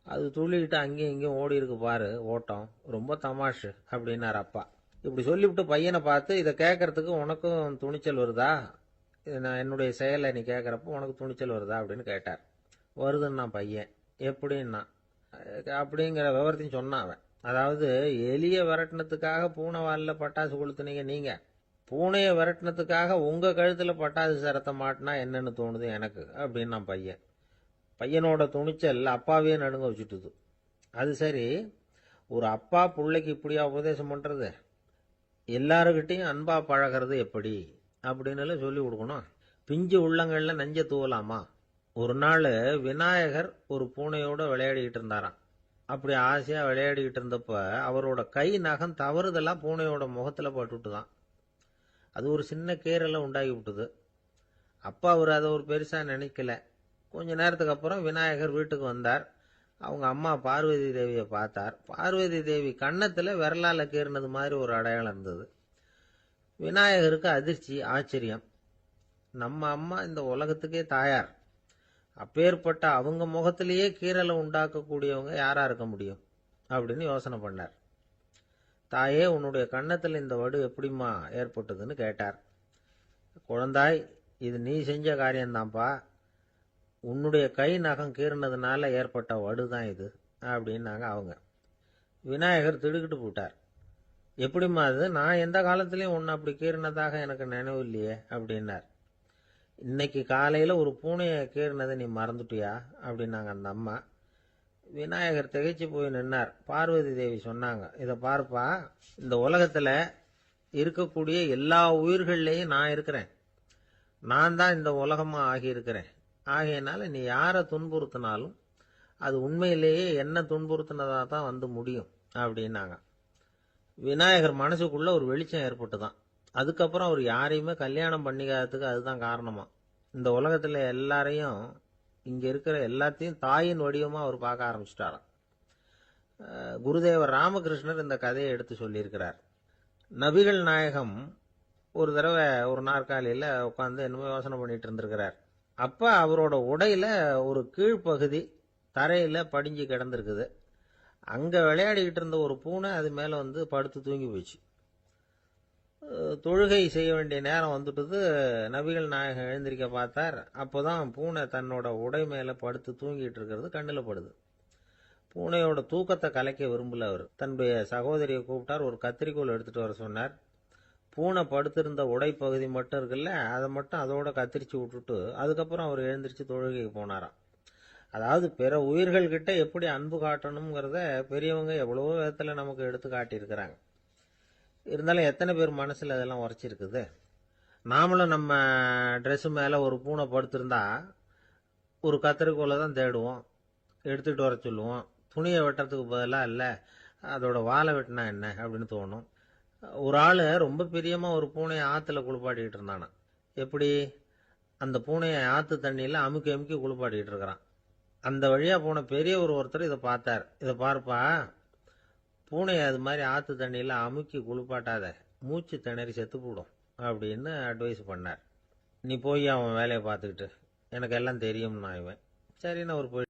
அது துள்ளிக்கிட்டு அங்கேயும் இங்கேயும் ஓடி இருக்கு பாரு ஓட்டம். ரொம்ப தமாஷு அப்படின்னார் அப்பா. இப்படி சொல்லிவிட்டு பையனை பார்த்து, இதை கேட்கறதுக்கு உனக்கும் துணிச்சல் வருதா? நான் என்னுடைய செயலை நீ கேட்குறப்போ உனக்கு துணிச்சல் வருதா அப்படின்னு கேட்டார். வருதுன்னா பையன். எப்படின்னா அப்படிங்கிற விவரத்தையும் சொன்னான் அவன். அதாவது, எலிய விரட்டினத்துக்காக பூனை வாலில் பட்டாசு கொளுத்துனீங்க நீங்க. பூனையை விரட்டினத்துக்காக உங்க கழுத்துல பட்டாசு சரத்தை மாட்டினா என்னன்னு தோணுது எனக்கு அப்படின்னு நான் பையன். பையனோட துணிச்சல் அப்பாவே நடுங்க வச்சுட்டுது. அது சரி, ஒரு அப்பா பிள்ளைக்கு இப்படியா உபதேசம் பண்றது? எல்லாருக்கிட்டையும் அன்பா பழகிறது எப்படி அப்படின்னு சொல்லி கொடுக்கணும். பிஞ்சு உள்ளங்கள்ல நஞ்ச தூவலாமா? ஒரு நாள் விநாயகர் ஒரு பூனையோட விளையாடிக்கிட்டு இருந்தாராம். அப்படி ஆசையா விளையாடிக்கிட்டு இருந்தப்ப அவரோட கை நகம் தவறுதலா பூனையோட முகத்துல பட்டுட்டுதான். அது ஒரு சின்ன கீறலை உண்டாகி விட்டுது. அப்பா அவர் அதை ஒரு பெருசா நினைக்கல. கொஞ்ச நேரத்துக்கு அப்புறம் விநாயகர் வீட்டுக்கு வந்தார். அவங்க அம்மா பார்வதி தேவியை பார்த்தார். பார்வதி தேவி கன்னத்துல விரலால கீறினது மாதிரி ஒரு அடையாளம் இருந்தது. விநாயகருக்கு அதிர்ச்சி, ஆச்சரியம். நம்ம அம்மா இந்த உலகத்துக்கே தாயார். அப்பேற்பட்ட அவங்க முகத்திலேயே கீறலை உண்டாக்கக்கூடியவங்க யாரா இருக்க முடியும் அப்படின்னு யோசனை பண்ணார். தாயே, உன்னுடைய கன்னத்தில் இந்த வடு எப்படிம்மா ஏற்பட்டதுன்னு கேட்டார். குழந்தாய், இது நீ செஞ்ச காரியம்தான்ப்பா. உன்னுடைய கை நகம் கீறினதுனால ஏற்பட்ட வடு தான் இது அப்படின்னாங்க அவங்க. விநாயகர் திடுக்கிட்டு போட்டார். எப்படிம்மா அது? நான் எந்த காலத்திலையும் உன்னை அப்படி கீறினதாக எனக்கு நினைவு இல்லையே அப்படின்னார். இன்னைக்கு காலையில ஒரு பூனையை கீறினதை நீ மறந்துட்டியா அப்படின்னாங்க அந்த அம்மா. விநாயகர் திகைச்சு போய் நின்னார். பார்வதி தேவி சொன்னாங்க, இதை பார்ப்பா, இந்த உலகத்துல இருக்கக்கூடிய எல்லா உயிர்கள்லையும் நான் இருக்கிறேன். நான் தான் இந்த உலகமா ஆகியிருக்கிறேன். ஆகையினால நீ யாரை துன்புறுத்தினாலும் அது உண்மையிலேயே என்ன துன்புறுத்தினதா தான் வந்து முடியும் அப்படின்னாங்க. விநாயகர் மனசுக்குள்ள ஒரு வெளிச்சம் ஏற்பட்டுதான். அதுக்கப்புறம் அவர் யாரையுமே கல்யாணம் பண்ணிக்காததுக்கு அதுதான் காரணமா. இந்த உலகத்துல எல்லாரையும், இங்க இருக்கிற எல்லாத்தையும் தாயின் வடிவமா அவர் பார்க்க ஆரம்பிச்சிட்டாராம். குருதேவர் ராமகிருஷ்ணர் இந்த கதையை எடுத்து சொல்லியிருக்கிறார். நபிகள் நாயகம் ஒரு தடவை ஒரு நாற்காலியில் உட்காந்து என்னமோ யோசனை பண்ணிட்டு இருந்திருக்கிறார். அப்ப அவரோட உடையில ஒரு கீழ்ப்பகுதி தரையில படிஞ்சு கிடந்திருக்குது. அங்க விளையாடிக்கிட்டு இருந்த ஒரு பூனை அது மேல வந்து படுத்து தூங்கி போச்சு. தொழுகை செய்ய வேண்டிய நேரம் வந்துட்டது. நபிகள் நாயகம் எழுந்திருக்க பார்த்தார். அப்போதான் பூனை தன்னோட உடை மேல படுத்து தூங்கிட்டு இருக்கிறது கண்ணில் படுது. பூனையோட தூக்கத்தை கலைக்க விரும்பல அவர். தன்னுடைய சகோதரியை கூப்பிட்டார். ஒரு கத்திரிக்கோல் எடுத்துட்டு வர சொன்னார். பூனை படுத்திருந்த உடை பகுதி மட்டும் இருக்குல்ல, அதை மட்டும் அதோட கத்திரிச்சு விட்டுட்டு அதுக்கப்புறம் அவர் எழுந்திரிச்சு தொழுகைக்கு போனாராம். அதாவது பிற உயிர்கள் கிட்ட எப்படி அன்பு காட்டணுங்கிறத பெரியவங்க எவ்வளவோ விதத்துல நமக்கு எடுத்து காட்டியிருக்கிறாங்க. இருந்தாலும் எத்தனை பேர் மனசுல அதெல்லாம் உரைச்சிருக்குது. நாமளும் நம்ம ட்ரெஸ் மேல ஒரு பூனை படுத்திருந்தா ஒரு கத்திரிக்கோலை தான் தேடுவோம், எடுத்துட்டு வர சொல்லுவோம். துணியை வெட்டுறதுக்கு பதிலாக இல்லை அதோட வாழை வெட்டினா என்ன அப்படின்னு தோணும். ஒரு ஆளு ரொம்ப பிரியமா ஒரு பூனையை ஆத்துல குளிப்பாட்டிக்கிட்டு இருந்தானா. எப்படி? அந்த பூனையை ஆத்து தண்ணியில அமுக்கி அமுக்கி குளிப்பாட்டிக்கிட்டு இருக்கிறான். அந்த வழியா போன பெரியவர் ஒருத்தர் இதை பார்த்தார். இதை பார்ப்பா, பூனையை அது மாதிரி ஆத்து தண்ணியில அமுக்கி குளிப்பாட்டாத, மூச்சு திணறி செத்து போடும் அப்படின்னு அட்வைஸ் பண்ணார். நீ போய் அவன் வேலையை பார்த்துக்கிட்டு, எனக்கு எல்லாம் தெரியும்னா இவன் சரின்னு அவர் போய்